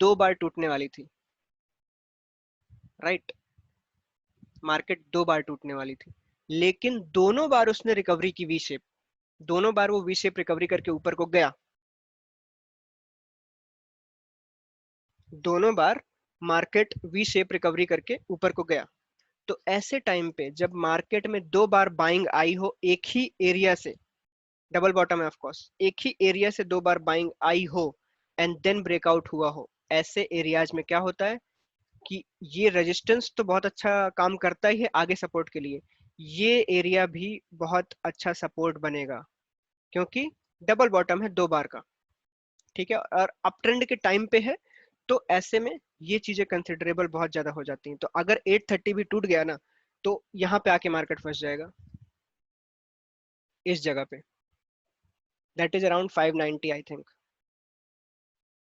Speaker 1: दो बार टूटने वाली थी, राइट, मार्केट दो बार टूटने वाली थी, लेकिन दोनों बार उसने रिकवरी की वी शेप, दोनों बार वो वी शेप रिकवरी करके ऊपर को गया, दोनों बार मार्केट वी शेप रिकवरी करके ऊपर को गया। तो ऐसे टाइम पे जब मार्केट में दो बार बाइंग आई हो एक ही एरिया से, डबल बॉटम है ऑफ कोर्स, एक ही एरिया से दो बार बाइंग आई हो एंड देन ब्रेकआउट हुआ हो, ऐसे एरियाज में क्या होता है कि ये रेजिस्टेंस तो बहुत अच्छा काम करता ही है आगे सपोर्ट के लिए, ये एरिया भी बहुत अच्छा सपोर्ट बनेगा, क्योंकि डबल बॉटम है दो बार का, ठीक है, और अप ट्रेंड के टाइम पे है। तो ऐसे में ये चीजें कंसिडरेबल बहुत ज्यादा हो जाती हैं। तो अगर 830 भी टूट गया ना, तो यहाँ पे आके मार्केट फंस जाएगा, इस जगह पे, that is around 590 I think,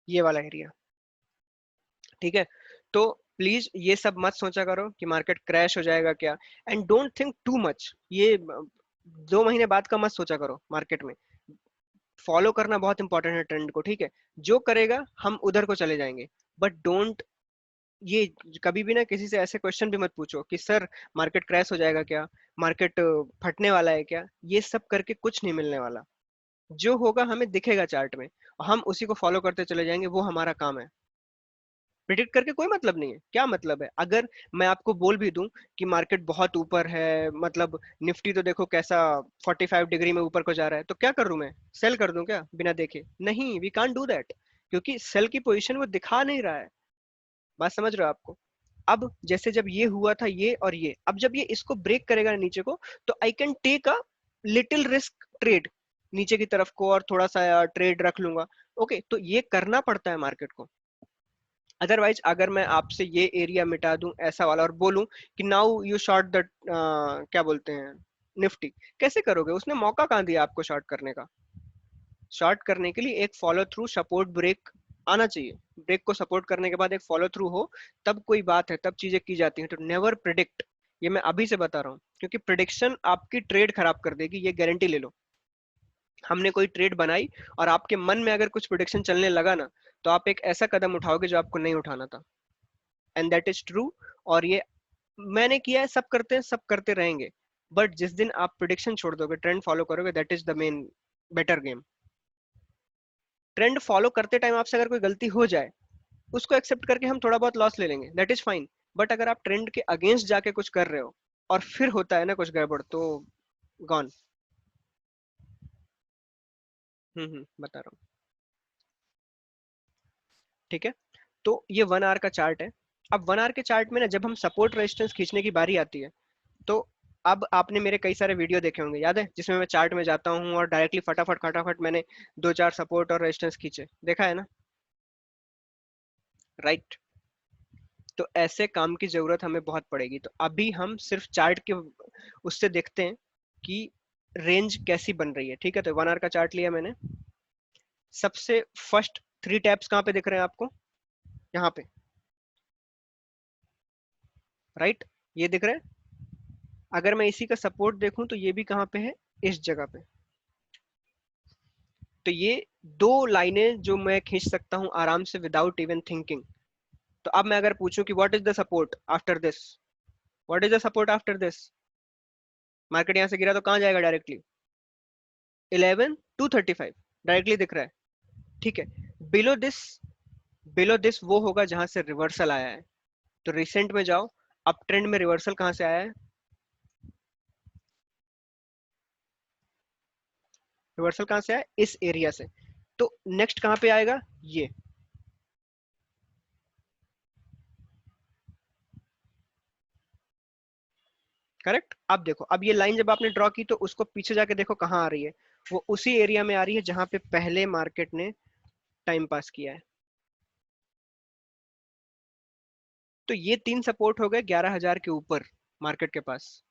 Speaker 1: ये वाला एरिया, ठीक है। तो प्लीज ये सब मत सोचा करो कि मार्केट क्रैश हो जाएगा क्या, and don't think too much, ये 2 महीने बाद का मत सोचा करो मार्केट में। फॉलो करना बहुत इंपॉर्टेंट है ट्रेंड को, ठीक है, जो करेगा हम उधर को चले जाएंगे, बट डोंट, ये कभी भी ना किसी से ऐसे क्वेश्चन भी मत पूछो कि सर मार्केट क्रैश हो जाएगा क्या, मार्केट फटने वाला है क्या, ये सब करके कुछ नहीं मिलने वाला। जो होगा हमें दिखेगा चार्ट में, हम उसी को फॉलो करते चले जाएंगे, वो हमारा काम है। प्रिडिक्ट करके कोई मतलब नहीं है, क्या मतलब है अगर मैं आपको बोल भी दूं कि मार्केट बहुत ऊपर है, मतलब निफ्टी तो देखो कैसा 45 डिग्री में ऊपर को जा रहा है, तो क्या कर दूं मैं, सेल कर दूं क्या बिना देखे, नहीं, वी कांट डू दैट, क्योंकि सेल की पोजीशन वो दिखा नहीं रहा है। बात समझ रहे हो आपको। अब जैसे जब ये हुआ था ये और ये, अब जब ये इसको ब्रेक करेगा नीचे को, तो I can take a little risk trade नीचे की तरफ को, और थोड़ा सा ट्रेड रख लूंगा। ओके, तो ये करना पड़ता है मार्केट को। अदरवाइज अगर मैं आपसे ये एरिया मिटा दूं ऐसा वाला और बोलूं कि नाउ यू शॉर्ट द, क्या बोलते हैं, निफ्टी, कैसे करोगे, उसने मौका कहाँ दिया आपको शॉर्ट करने का। शॉर्ट करने के लिए एक फॉलो थ्रू सपोर्ट ब्रेक आना चाहिए, ब्रेक को सपोर्ट करने के बाद एक फॉलो थ्रू हो, तब कोई बात है, तब चीजें की जाती हैं। तो नेवर प्रिडिक्ट, ये मैं अभी से बता रहा हूँ, क्योंकि प्रिडिक्शन आपकी ट्रेड खराब कर देगी, ये गारंटी ले लो। हमने कोई ट्रेड बनाई और आपके मन में अगर कुछ प्रिडिक्शन चलने लगा ना, तो आप एक ऐसा कदम उठाओगे जो आपको नहीं उठाना था, एंड दैट इज ट्रू। और ये मैंने किया है, सब करते हैं, सब करते रहेंगे, बट जिस दिन आप प्रिडिक्शन छोड़ दोगे, ट्रेंड फॉलो करोगे, that is the main better game. Trend follow करते टाइम आपसे अगर कोई गलती हो जाए, उसको एक्सेप्ट करके हम थोड़ा बहुत लॉस ले लेंगे, दैट इज फाइन। बट अगर आप ट्रेंड के अगेंस्ट जाके कुछ कर रहे हो और फिर होता है ना कुछ गड़बड़, तो गॉन। बता रहा हूँ, ठीक है। तो ये 1 आवर का चार्ट है। अब 1 आवर के चार्ट में ना जब हम सपोर्ट रेजिस्टेंस खींचने की बारी आती है, तो अब आपने मेरे कई सारे वीडियो देखे होंगे, याद है, जिसमें मैं चार्ट में जाता हूँ और डायरेक्टली फटाफट फटाफट मैंने दो चार सपोर्ट और रेजिस्टेंस खींचे, देखा है ना, राइट। तो ऐसे काम की जरूरत हमें बहुत पड़ेगी। तो अभी हम सिर्फ चार्ट के उससे देखते हैं कि रेंज कैसी बन रही है, ठीक है। तो 1 आवर का चार्ट लिया मैंने। सबसे फर्स्ट 3 टैप्स कहाँ पे दिख रहे हैं आपको, यहाँ पे, राइट, ये दिख रहे हैं। अगर मैं इसी का सपोर्ट देखूं तो ये भी कहाँ पे है, इस जगह पे। तो ये दो लाइनें जो मैं खींच सकता हूं आराम से विदाउट इवन थिंकिंग। तो अब मैं अगर पूछूं कि what is the support after this, what is the support after this, market यहां से गिरा तो कहाँ जाएगा डायरेक्टली, 11,235, डायरेक्टली दिख रहा है, ठीक है। बिलो दिस, बिलो दिस वो होगा जहां से रिवर्सल आया है। तो रिसेंट में जाओ, अप ट्रेंड में रिवर्सल कहां से आया है, रिवर्सल कहां से आया है? इस एरिया से। तो नेक्स्ट कहां पे आएगा, ये, करेक्ट। अब देखो, अब ये लाइन जब आपने ड्रॉ की तो उसको पीछे जाके देखो कहाँ आ रही है, वो उसी एरिया में आ रही है जहां पे पहले मार्केट ने टाइम पास किया है। तो ये 3 सपोर्ट हो गए 11,000 के ऊपर मार्केट के पास।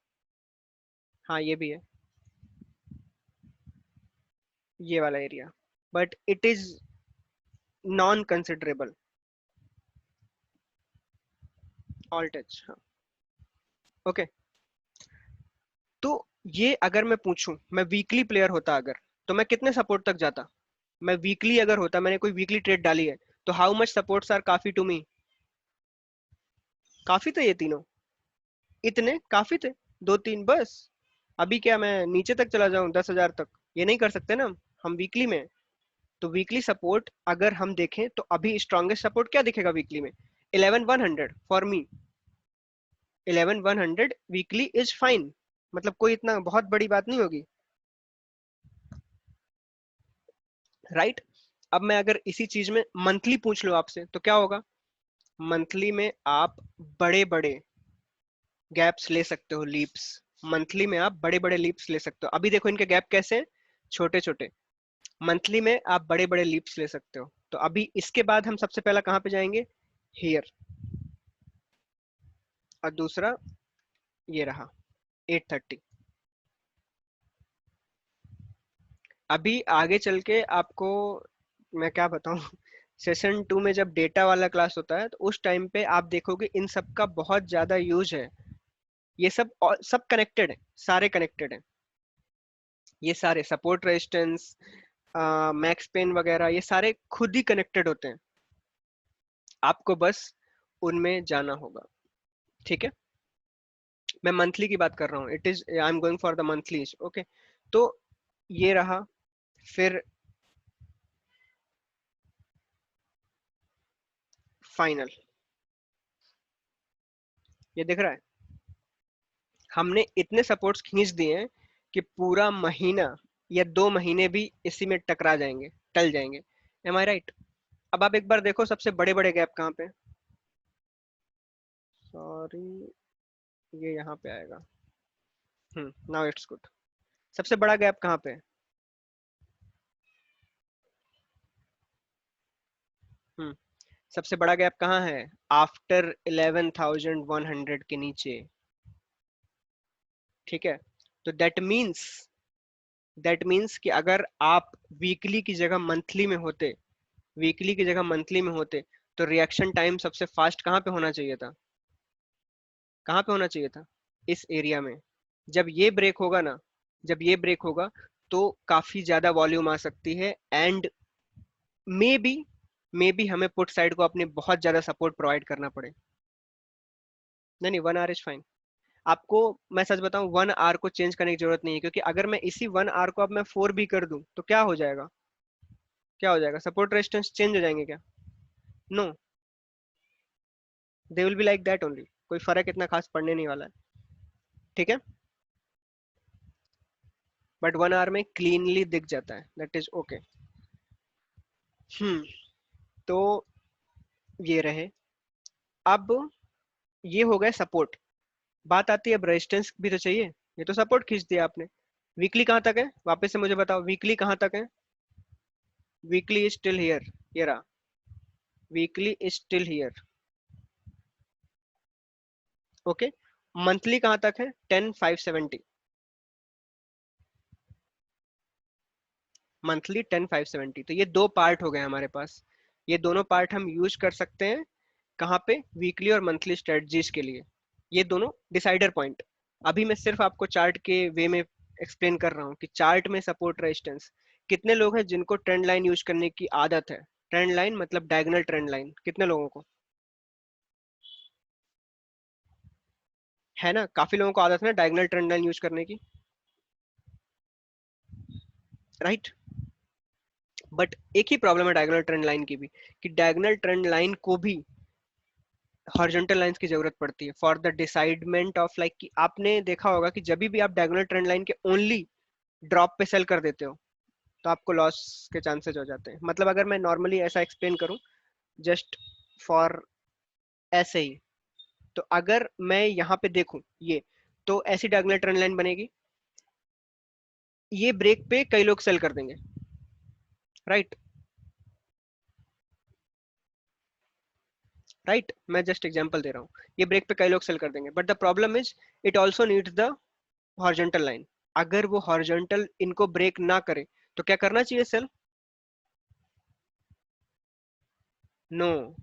Speaker 1: हाँ ये भी है, ये वाला area, but it is non considerable. All touch, हाँ। ओके, तो ये अगर मैं पूछूं, मैं वीकली प्लेयर होता अगर, तो मैं कितने सपोर्ट तक जाता? मैं वीकली अगर होता, मैंने कोई वीकली ट्रेड डाली है, तो हाउ मच सपोर्ट्स आर काफी टू मी? काफी थे ये तीनों, इतने काफी थे, दो तीन बस। अभी क्या मैं नीचे तक चला जाऊं 10,000 तक? ये नहीं कर सकते ना हम वीकली में। तो वीकली सपोर्ट अगर हम देखें तो अभी स्ट्रॉन्गेस्ट सपोर्ट क्या दिखेगा वीकली में? 11,100 for me. 11,100 weekly is fine, मतलब कोई इतना बहुत बड़ी बात नहीं होगी, राइट? अब मैं अगर इसी चीज में मंथली पूछ लो आपसे तो क्या होगा? मंथली में आप बड़े बड़े गैप्स ले सकते हो, लीप्स। मंथली में आप बड़े बड़े लीप्स ले सकते हो। अभी देखो इनके गैप कैसे हैं, छोटे छोटे। मंथली में आप बड़े बड़े लीप्स ले सकते हो। तो अभी इसके बाद हम सबसे पहला कहाँ पे जाएंगे? हियर। और दूसरा ये रहा 830। अभी आगे चल के आपको मैं क्या बताऊं सेशन 2 में जब डेटा वाला क्लास होता है तो उस टाइम पे आप देखोगे इन सब का बहुत ज्यादा यूज है। ये सब सब कनेक्टेड है, सारे कनेक्टेड है। ये सारे सपोर्ट रेजिस्टेंस, मैक्स पेन वगैरह, ये सारे खुद ही कनेक्टेड होते हैं। आपको बस उनमें जाना होगा, ठीक है? मैं मंथली की बात कर रहा हूँ, it is I am going for the monthly. Okay, तो ये रहा। फिर फाइनल, ये दिख रहा है, हमने इतने सपोर्ट्स खींच दिए हैं कि पूरा महीना या 2 महीने भी इसी में टकरा जाएंगे, टल जाएंगे। एम आई राइट? अब आप एक बार देखो सबसे बड़े बड़े गैप कहाँ पे? सॉरी, ये यहाँ पे आएगा। Now it's good. सबसे बड़ा गैप कहाँ पे है? हम्म सबसे बड़ा गैप कहाँ है? आफ्टर 11,100 के नीचे, ठीक है? तो दैट मीन्स कि अगर आप वीकली की जगह मंथली में होते, वीकली की जगह मंथली में होते, तो रिएक्शन टाइम सबसे फास्ट कहाँ पे होना चाहिए था? कहाँ पे होना चाहिए था? इस एरिया में। जब ये ब्रेक होगा ना, जब ये ब्रेक होगा, तो काफी ज्यादा वॉल्यूम आ सकती है। एंड मे बी, हमें पुट साइड को अपने बहुत ज्यादा सपोर्ट प्रोवाइड करना पड़े। नहीं नहीं, 1 आवर इज फाइन। आपको मैं सच बताऊं, 1 आवर को चेंज करने की जरूरत नहीं है, क्योंकि अगर मैं इसी 1 आवर को अब मैं 4 भी कर दूं तो क्या हो जाएगा? क्या हो जाएगा? सपोर्ट रेजिस्टेंस चेंज हो जाएंगे क्या? No, they will be like that only. कोई फर्क इतना खास पड़ने नहीं वाला है, ठीक है? बट 1 आवर में क्लीनली दिख जाता है, दैट इज ओके। हम्म तो ये रहे। अब ये हो गए सपोर्ट। बात आती है अब रेजिस्टेंस भी तो चाहिए। ये तो सपोर्ट खींच दिया आपने। वीकली कहाँ तक है वापस से मुझे बताओ, वीकली कहाँ तक है? वीकली इज स्टिल हियर, ये रहा। Weekly is still here, okay. Monthly कहाँ तक है? 10,570। मंथली 10,570। तो ये दो पार्ट हो गए हमारे पास। ये दोनों पार्ट हम यूज कर सकते हैं कहाँ पे? वीकली और मंथली स्ट्रेटजीज के लिए। ये दोनों डिसाइडर पॉइंट। अभी मैं सिर्फ आपको चार्ट के वे में एक्सप्लेन कर रहा हूँ कि चार्ट में सपोर्ट रेजिस्टेंस। कितने लोग हैं जिनको ट्रेंड लाइन यूज करने की आदत है? ट्रेंड लाइन मतलब डायगोनल ट्रेंड लाइन, कितने लोगों को है? ना, काफी लोगों को आदत है ना डायगोनल ट्रेंड लाइन यूज करने की, राइट? बट एक ही प्रॉब्लम है डायगोनल ट्रेंड लाइन की भी, कि डायगोनल ट्रेंड लाइन को भी हॉरिजॉन्टल लाइंस की जरूरत पड़ती है फॉर द डिसाइडमेंट ऑफ, लाइक कि आपने देखा होगा कि जब भी आप डायगोनल ट्रेंड लाइन के ओनली ड्रॉप पे सेल कर देते हो तो आपको लॉस के चांसेस हो जाते हैं। मतलब अगर मैं नॉर्मली ऐसा एक्सप्लेन करूं, जस्ट फॉर ऐसे ही, तो अगर मैं यहाँ पे देखूं ये, तो ऐसी डायगोनल ट्रेंड लाइन बनेगी। ये ब्रेक पे कई लोग सेल कर देंगे, राइट? राइट, मैं जस्ट एग्जांपल दे रहा हूँ। ये ब्रेक पे कई लोग सेल कर देंगे, but the problem is it also needs the horizontal line. अगर वो हॉरिजॉन्टल इनको ब्रेक ना करे तो क्या करना चाहिए? सेल? नो,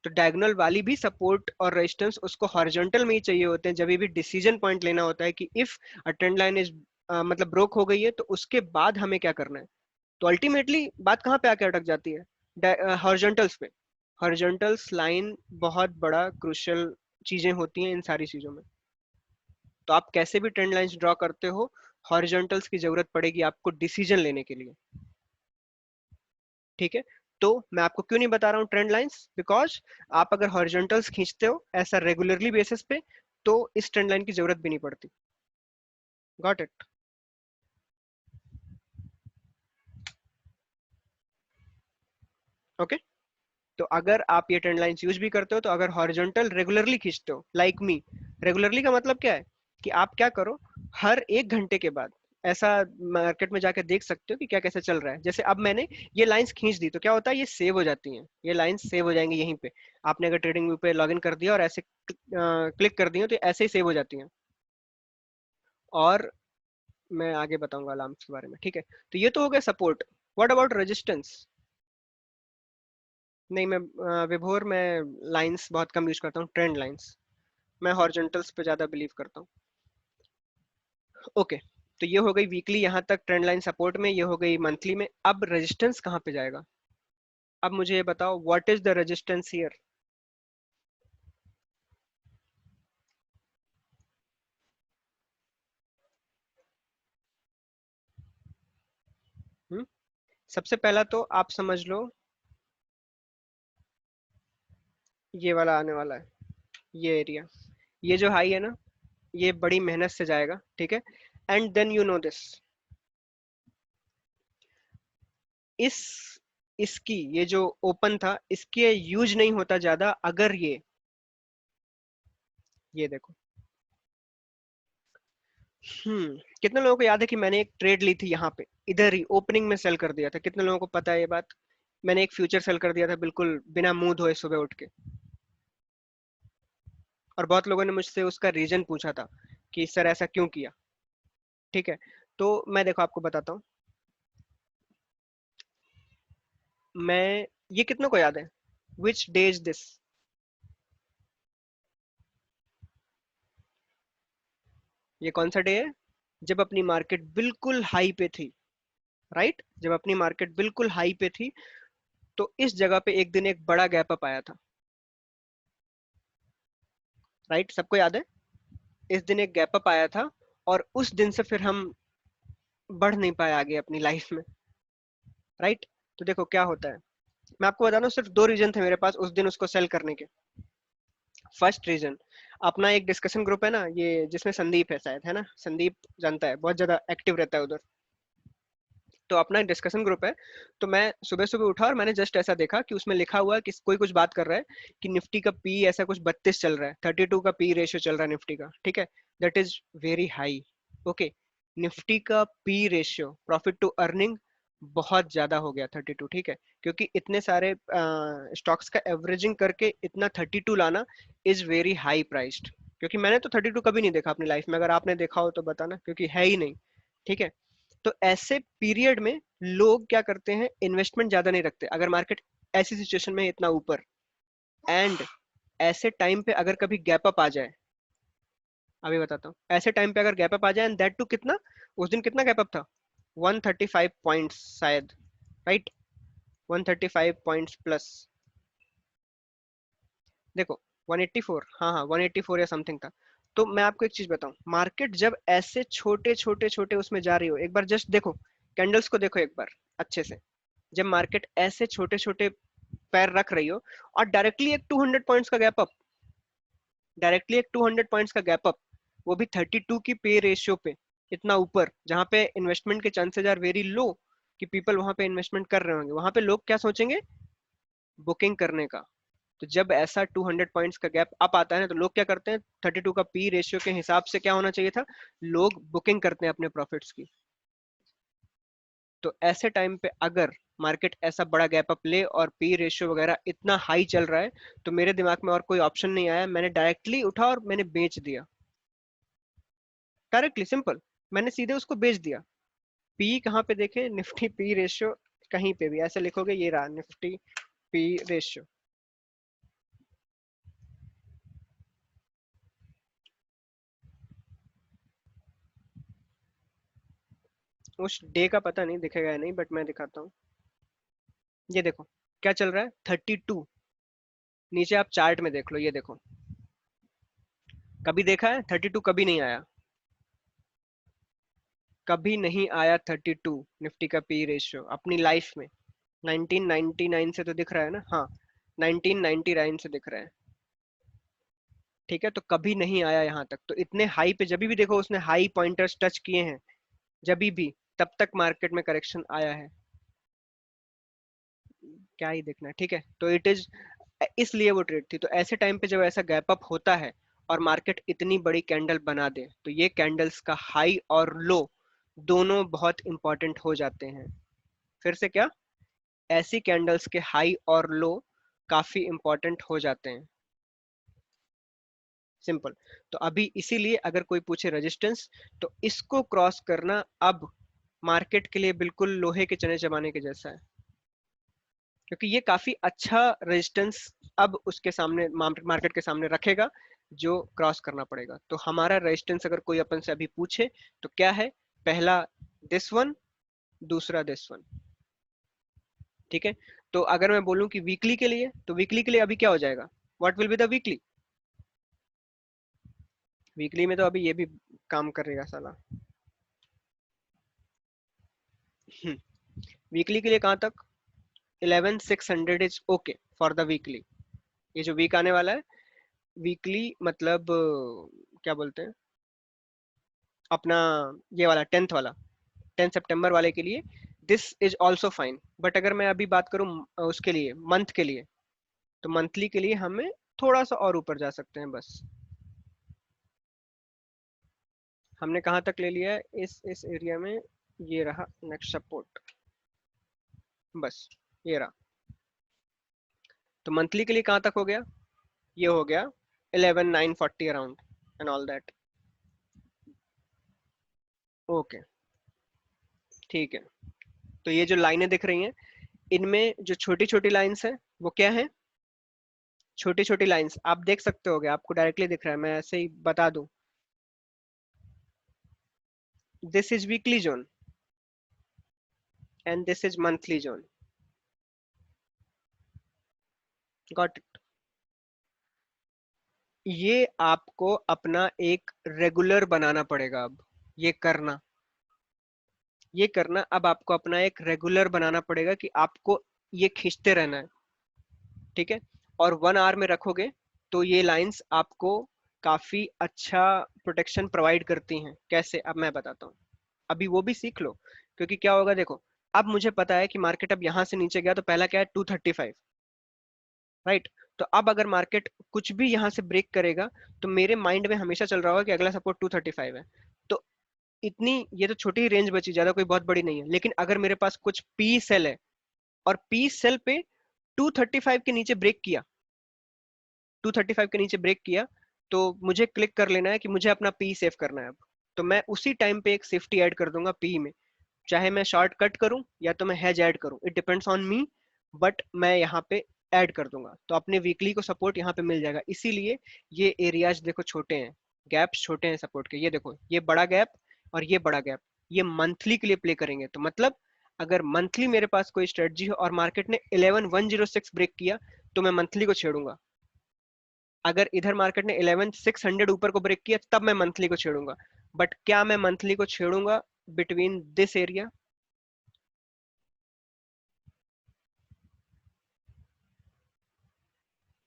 Speaker 1: तो डायगोनल वाली भी सपोर्ट और रेजिस्टेंस उसको हॉरिजॉन्टल में ही चाहिए होते हैं जब भी डिसीजन पॉइंट लेना होता है कि if a trend line is मतलब ब्रोक हो गई है तो उसके बाद हमें क्या करना है। तो अल्टीमेटली बात कहाँ पे आके अटक जाती है, हॉरिजॉन्टल्स पे। हॉरिजॉन्टल्स लाइन बहुत बड़ा क्रूशियल चीजें होती हैं इन सारी चीजों में। तो आप कैसे भी ट्रेंड लाइंस ड्रॉ करते हो, हॉरिजॉन्टल्स की जरूरत पड़ेगी आपको डिसीजन लेने के लिए। ठीक है, तो मैं आपको क्यों नहीं बता रहा हूँ ट्रेंड लाइंस, बिकॉज आप अगर हॉरिजॉन्टल्स खींचते हो ऐसा रेगुलरली बेसिस पे तो इस ट्रेंड लाइन की जरूरत भी नहीं पड़ती। Got it. ओके, तो अगर आप ये ट्रेंड लाइंस यूज भी करते हो तो अगर हॉरिजॉन्टल रेगुलरली खींचते हो लाइक मी, रेगुलरली का मतलब क्या है कि आप क्या करो, हर 1 घंटे के बाद ऐसा मार्केट में जाके देख सकते हो कि क्या कैसे चल रहा है। जैसे अब मैंने ये लाइंस खींच दी तो क्या होता है, ये सेव हो जाती हैं, ये लाइंस सेव हो जाएंगी यहीं पे। आपने अगर ट्रेडिंग व्यू पे लॉग इन कर दिया और ऐसे क्लिक कर दिया तो ऐसे ही सेव हो जाती हैं। और मैं आगे बताऊंगा अलार्म्स के बारे में, ठीक है। तो ये तो हो गया सपोर्ट। What about resistance? नहीं, मैं विभोर मैं लाइंस बहुत कम यूज करता हूँ, ट्रेंड लाइंस। मैं हॉरिजॉन्टल्स पे ज्यादा बिलीव करता हूँ। ओके, तो ये हो गई वीकली, यहाँ तक ट्रेंड लाइन सपोर्ट में, ये हो गई मंथली में। अब रेजिस्टेंस कहाँ पे जाएगा? अब मुझे ये बताओ, what is the resistance here? सबसे पहला तो आप समझ लो, ये वाला आने वाला है, ये एरिया, ये जो हाई है ना, ये बड़ी मेहनत से जाएगा, ठीक है। And then you know this, इस इसकी ये जो ओपन था इसके यूज नहीं होता ज्यादा अगर ये देखो। कितने लोगों को याद है कि मैंने एक ट्रेड ली थी यहाँ पे, इधर ही ओपनिंग में सेल कर दिया था? कितने लोगों को पता है ये बात? मैंने एक फ्यूचर सेल कर दिया था बिल्कुल बिना मुंह धोए सुबह उठ के। और बहुत लोगों ने मुझसे उसका रीजन पूछा था कि सर ऐसा क्यों किया। ठीक है, तो मैं देखो आपको बताता हूँ। मैं, ये कितनों को याद है, विच डे इज दिस? ये कौन सा डे है? जब अपनी मार्केट बिल्कुल हाई पे थी, राइट? जब अपनी मार्केट बिल्कुल हाई पे थी तो इस जगह पे एक दिन एक बड़ा गैप अप आया था, राइट? सबको याद है, इस दिन एक गैप अप आया था। और उस दिन से फिर हम बढ़ नहीं पाए आगे अपनी लाइफ में, राइट? तो देखो क्या होता है, मैं आपको बता दूं, सिर्फ दो रीजन थे मेरे पास उस दिन उसको सेल करने के। फर्स्ट रीजन, अपना एक डिस्कशन ग्रुप है ना, ये जिसमें संदीप है शायद, है ना? संदीप जानता है, बहुत ज्यादा एक्टिव रहता है उधर। तो अपना एक डिस्कशन ग्रुप है। तो मैं सुबह सुबह उठा और मैंने जस्ट ऐसा देखा कि उसमें लिखा हुआ है कि कोई कुछ बात कर रहा है कि निफ्टी का पी ऐसा कुछ 32 चल रहा है, 32 का पी रेशियो चल रहा है निफ्टी का, ठीक है। That is very high. Okay, Nifty का P ratio, profit to earning, बहुत ज्यादा हो गया 32, ठीक है। क्योंकि इतने सारे स्टॉक्स का एवरेजिंग करके इतना 32 लाना इज वेरी हाई प्राइस्ड। क्योंकि मैंने तो 32 कभी नहीं देखा अपनी लाइफ में, अगर आपने देखा हो तो बताना, क्योंकि है ही नहीं, ठीक है। तो ऐसे पीरियड में लोग क्या करते हैं, इन्वेस्टमेंट ज्यादा नहीं रखते अगर मार्केट ऐसी सिचुएशन में है इतना ऊपर। एंड ऐसे टाइम पे अगर कभी गैप अप आ जाए, अभी बताता हूँ, ऐसे टाइम पे अगर गैप अप आ जाए एंड दैट टू कितना, उस दिन कितना गैप अप था, 135 पॉइंट्स शायद, राइट? 135 पॉइंट्स प्लस, देखो 184, हाँ हाँ 184 या समथिंग था। तो मैं आपको एक चीज बताऊं, मार्केट जब ऐसे छोटे छोटे छोटे उसमें जा रही हो, एक बार जस्ट देखो, कैंडल्स को देखो एक बार अच्छे से। जब मार्केट ऐसे छोटे छोटे पैर रख रही हो और डायरेक्टली एक 200 पॉइंट्स का गैप अप, डायरेक्टली एक 200 पॉइंट्स का गैप अप, वो भी 32 की पे रेशियो पे, इतना ऊपर, जहां पे इन्वेस्टमेंट के चांसेस आर वेरी लो कि पीपल वहां पे इन्वेस्टमेंट कर रहे होंगे, वहां पे लोग क्या सोचेंगे, बुकिंग करने का। तो जब ऐसा 200 पॉइंट्स का गैप अप आता है ना, तो लोग क्या करते हैं, 32 का पी रेशियो के हिसाब से क्या होना चाहिए था, लोग बुकिंग करते हैं अपने प्रॉफिट्स की। तो ऐसे टाइम पे अगर मार्केट ऐसा बड़ा गैप अप ले और पी रेशियो वगैरह इतना हाई चल रहा है, तो मेरे दिमाग में और कोई ऑप्शन नहीं आया, मैंने डायरेक्टली उठा और मैंने बेच दिया, डायरेक्टली सिंपल, मैंने सीधे उसको बेच दिया। पी कहाँ पे देखे, निफ्टी पी रेशियो, कहीं पे भी ऐसे लिखोगे, ये रहा निफ्टी पी रेशियो, उस डे का पता नहीं, दिखेगा या नहीं, बट मैं दिखाता हूँ। ये देखो क्या चल रहा है, 32। नीचे आप चार्ट में देख लो, ये देखो, कभी देखा है 32? कभी नहीं आया, कभी नहीं आया 32 निफ्टी का पी रेशियो अपनी लाइफ में। 1999 से तो दिख रहा है ना, हाँ 1999 से दिख रहा है, ठीक है। तो कभी नहीं आया यहाँ तक, तो इतने हाई पे जब भी देखो उसने हाई पॉइंटर्स टच किए हैं, जब भी, तब तक मार्केट में करेक्शन आया है। क्या ही देखना है, ठीक है। तो इट इज, इसलिए वो ट्रेड थी। तो ऐसे टाइम पे जब ऐसा गैप अप होता है और मार्केट इतनी बड़ी कैंडल बना दे, तो ये कैंडल्स का हाई और लो दोनों बहुत इंपॉर्टेंट हो जाते हैं। फिर से क्या, ऐसी कैंडल्स के हाई और लो काफी इंपॉर्टेंट हो जाते हैं, सिंपल। तो अभी इसीलिए अगर कोई पूछे रेजिस्टेंस, तो इसको क्रॉस करना अब मार्केट के लिए बिल्कुल लोहे के चने चबाने के जैसा है, क्योंकि ये काफी अच्छा रेजिस्टेंस अब उसके सामने, मार्केट के सामने रखेगा, जो क्रॉस करना पड़ेगा। तो हमारा रेजिस्टेंस अगर कोई अपन से अभी पूछे तो क्या है, पहला दिस वन, दूसरा दिस वन, ठीक है। तो अगर मैं बोलूं कि वीकली के लिए, तो वीकली के लिए अभी क्या हो जाएगा, what will be the weekly? Weekly में तो अभी ये भी काम करेगा साला। वीकली के लिए कहाँ तक, 11600 is okay for the weekly. ये जो वीक आने वाला है, वीकली मतलब क्या बोलते हैं अपना, ये वाला 10th वाला, 10 सितंबर वाले के लिए this is also fine. But अगर मैं अभी बात करूँ उसके लिए, मंथ के लिए, तो मंथली के लिए हमें थोड़ा सा और ऊपर जा सकते हैं बस। हमने कहाँ तक ले लिया है, इस एरिया में, ये रहा नेक्स्ट सपोर्ट, बस ये रहा। तो मंथली के लिए कहाँ तक हो गया, ये हो गया 11940 around and all that. Okay, ठीक है। तो ये जो लाइनें दिख रही हैं, इनमें जो छोटी छोटी लाइंस हैं वो क्या है, छोटी छोटी लाइंस आप देख सकते होगे, आपको डायरेक्टली दिख रहा है, मैं ऐसे ही बता दूं, this is weekly zone and this is monthly zone. Got it. ये आपको अपना एक रेगुलर बनाना पड़ेगा अब, ये करना, ये करना अब आपको अपना एक रेगुलर बनाना पड़ेगा कि आपको ये खींचते रहना है, ठीक है। और 1 आवर में रखोगे तो ये लाइंस आपको काफी अच्छा प्रोटेक्शन प्रोवाइड करती हैं। कैसे, अब मैं बताता हूँ, अभी वो भी सीख लो। क्योंकि क्या होगा देखो, अब मुझे पता है कि मार्केट अब यहाँ से नीचे गया तो पहला क्या है, 235, राइट। तो अब अगर मार्केट कुछ भी यहाँ से ब्रेक करेगा, तो मेरे माइंड में हमेशा चल रहा होगा कि अगला सपोर्ट 235 है। तो इतनी, ये तो छोटी रेंज बची, ज्यादा कोई बहुत बड़ी नहीं है। लेकिन अगर मेरे पास कुछ पी सेल है और पी सेल पे 235 के नीचे ब्रेक किया, 235 के नीचे ब्रेक किया, तो मुझे क्लिक कर लेना है कि मुझे अपना पी सेव करना है अब। तो मैं उसी टाइम पे एक सेफ्टी ऐड कर दूंगा पी में, चाहे मैं शॉर्ट कट करूं या तो मैं हेज ऐड करूं, it depends on me. But मैं यहाँ पे ऐड कर दूंगा, तो अपने वीकली को सपोर्ट यहाँ पे मिल जाएगा। इसीलिए ये एरियाज देखो छोटे हैं, गैप्स छोटे हैं सपोर्ट के। ये देखो, ये बड़ा गैप और ये बड़ा गैप, ये मंथली के लिए प्ले करेंगे। तो मतलब अगर मंथली मेरे पास कोई स्ट्रेटजी है और मार्केट ने 11106 ब्रेक किया, तो मैं मंथली को छेड़ूंगा। अगर इधर मार्केट ने 11600 ऊपर को ब्रेक किया, तब मैं मंथली को छेड़ूंगा। बट क्या मैं मंथली को छेड़ूंगा बिटवीन दिस एरिया?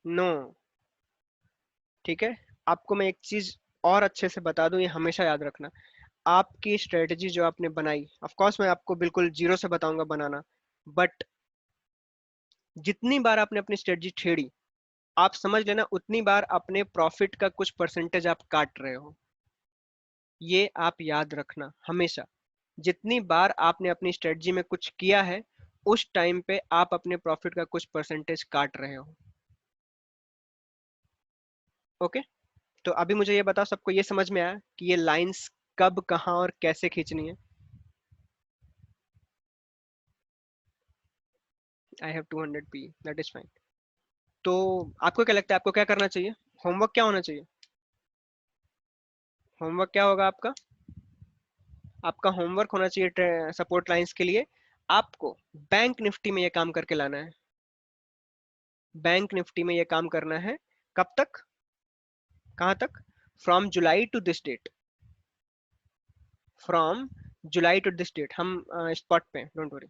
Speaker 1: नो, ठीक है। आपको मैं एक चीज और अच्छे से बता दूं, ये हमेशा याद रखना। आपकी स्ट्रेटजी जो आपने बनाई, ऑफ कोर्स मैं आपको बिल्कुल जीरो से बताऊंगा बनाना, बट जितनी बार आपने अपनी स्ट्रेटजी छेड़ी, आप समझ लेना उतनी बार अपने प्रॉफिट का कुछ परसेंटेज आप काट रहे हो। ये आप याद रखना हमेशा। जितनी बार आपने अपनी स्ट्रेटजी में कुछ किया है, उस टाइम पे आप अपने प्रॉफिट का कुछ परसेंटेज काट रहे हो। ओके। तो अभी मुझे ये बताओ, सबको ये समझ में आया कि ये लाइंस कब, कहाँ और कैसे खींचनी है? I have 200 P, that is fine. तो आपको क्या लगता है, आपको क्या करना चाहिए, होमवर्क क्या होना चाहिए? होमवर्क क्या होगा आपका? आपका होमवर्क होना चाहिए सपोर्ट लाइंस के लिए, आपको बैंक निफ्टी में ये काम करके लाना है। बैंक निफ्टी में ये काम करना है। कब तक, कहां तक? From July to this date, from July to this date. हम स्पॉट पे, don't worry.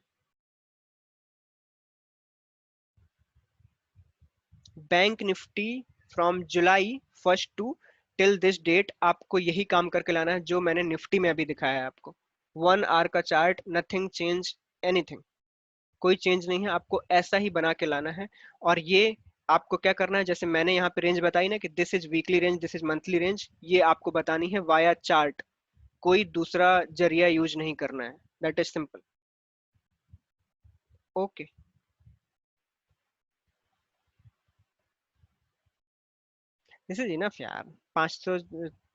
Speaker 1: Bank Nifty from July first to till this date, आपको यही काम करके लाना है जो मैंने निफ्टी में अभी दिखाया है आपको। 1 आवर का चार्ट, नथिंग चेंज, एनीथिंग, कोई चेंज नहीं है, आपको ऐसा ही बना के लाना है। और ये आपको क्या करना है, जैसे मैंने यहाँ पे रेंज बताई ना कि this is weekly range, this is monthly range, ये आपको बतानी है वाया चार्ट, कोई दूसरा जरिया यूज नहीं करना है। That is simple. Okay. This is enough यार। 500,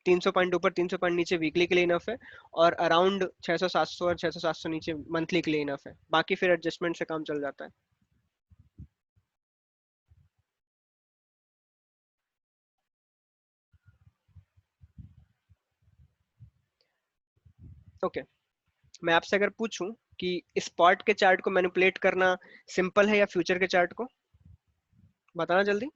Speaker 1: 300 पॉइंट ऊपर 300 पॉइंट नीचे वीकली के लिए इनफ है, और अराउंड 600 700 और 600 700 नीचे मंथली के लिए इनफ है, बाकी फिर एडजस्टमेंट से काम चल जाता है। ओके, मैं आपसे अगर पूछूं कि स्पॉट के चार्ट को मैनिपुलेट करना सिंपल है या फ्यूचर के चार्ट को, बताना जल्दी।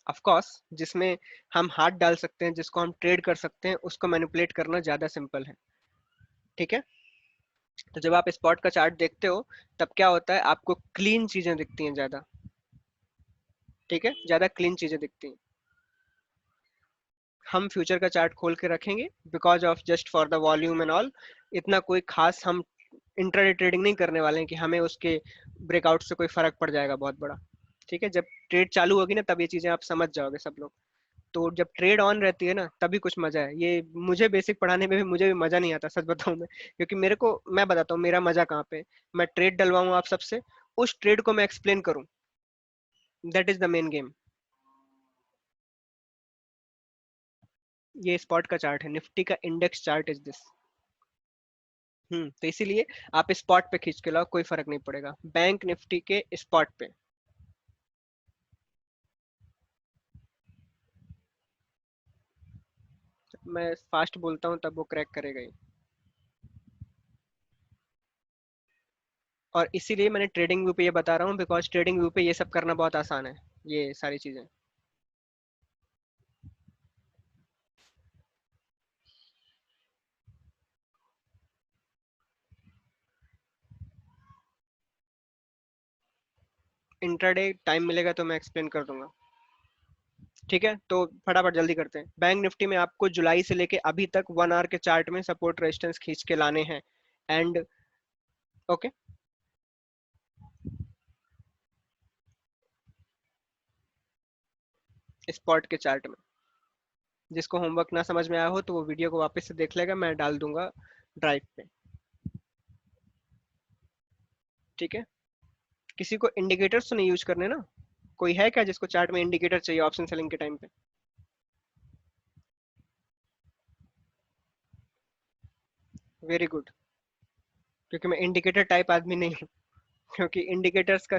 Speaker 1: ऑफ कोर्स, जिसमें हम हाथ डाल सकते हैं, जिसको हम ट्रेड कर सकते हैं, उसको मैनिपुलेट करना ज्यादा सिंपल है। ठीक है, तो जब आप स्पॉट का चार्ट देखते हो, तब क्या होता है, आपको क्लीन चीजें दिखती हैं ज्यादा। ठीक है, ज्यादा क्लीन चीजें दिखती हैं। हम फ्यूचर का चार्ट खोल के रखेंगे because of just for the volume and all. इतना कोई खास हम इंट्राडे ट्रेडिंग नहीं करने वाले हैं कि हमें उसके ब्रेकआउट से कोई फर्क पड़ जाएगा बहुत बड़ा। ठीक है, जब ट्रेड चालू होगी ना, तब ये चीजें आप समझ जाओगे सब लोग। तो जब ट्रेड ऑन रहती है ना, तभी कुछ मजा है। ये मुझे बेसिक पढ़ाने में भी मुझे भी मजा नहीं आता, सच बताऊं मैं, क्योंकि मेरे को, मैं बताता हूँ मेरा मजा कहाँ पे। मैं ट्रेड डलवाऊं आप सबसे, उस ट्रेड को मैं एक्सप्लेन करूं, that is the main game. ये स्पॉट का चार्ट है, निफ्टी का इंडेक्स चार्ट इज दिस। तो इसीलिए आप स्पॉट पे खींच के लाओ, कोई फर्क नहीं पड़ेगा, बैंक निफ्टी के स्पॉट पे। मैं फास्ट बोलता हूँ तब वो क्रैक करेगा ही। और इसीलिए मैंने ट्रेडिंग व्यू पे ये बता रहा हूँ, बिकॉज ट्रेडिंग व्यू पे ये सब करना बहुत आसान है, ये सारी चीजें। इंट्राडे टाइम मिलेगा तो मैं एक्सप्लेन कर दूंगा। ठीक है, तो फटाफट जल्दी करते हैं। बैंक निफ्टी में आपको जुलाई से लेके अभी तक 1 आवर के चार्ट में सपोर्ट रेजिस्टेंस खींच के लाने हैं। एंड ओके, स्पॉट के चार्ट में, जिसको होमवर्क ना समझ में आया हो तो वो वीडियो को वापस से देख लेगा, मैं डाल दूंगा ड्राइव पे। ठीक है, किसी को इंडिकेटर्स तो नहीं यूज करने ना? कोई है क्या जिसको चार्ट में इंडिकेटर चाहिए ऑप्शन सेलिंग के टाइम पे? वेरी गुड, क्योंकि मैं इंडिकेटर टाइप आदमी नहीं हूँ। क्योंकि इंडिकेटर्स का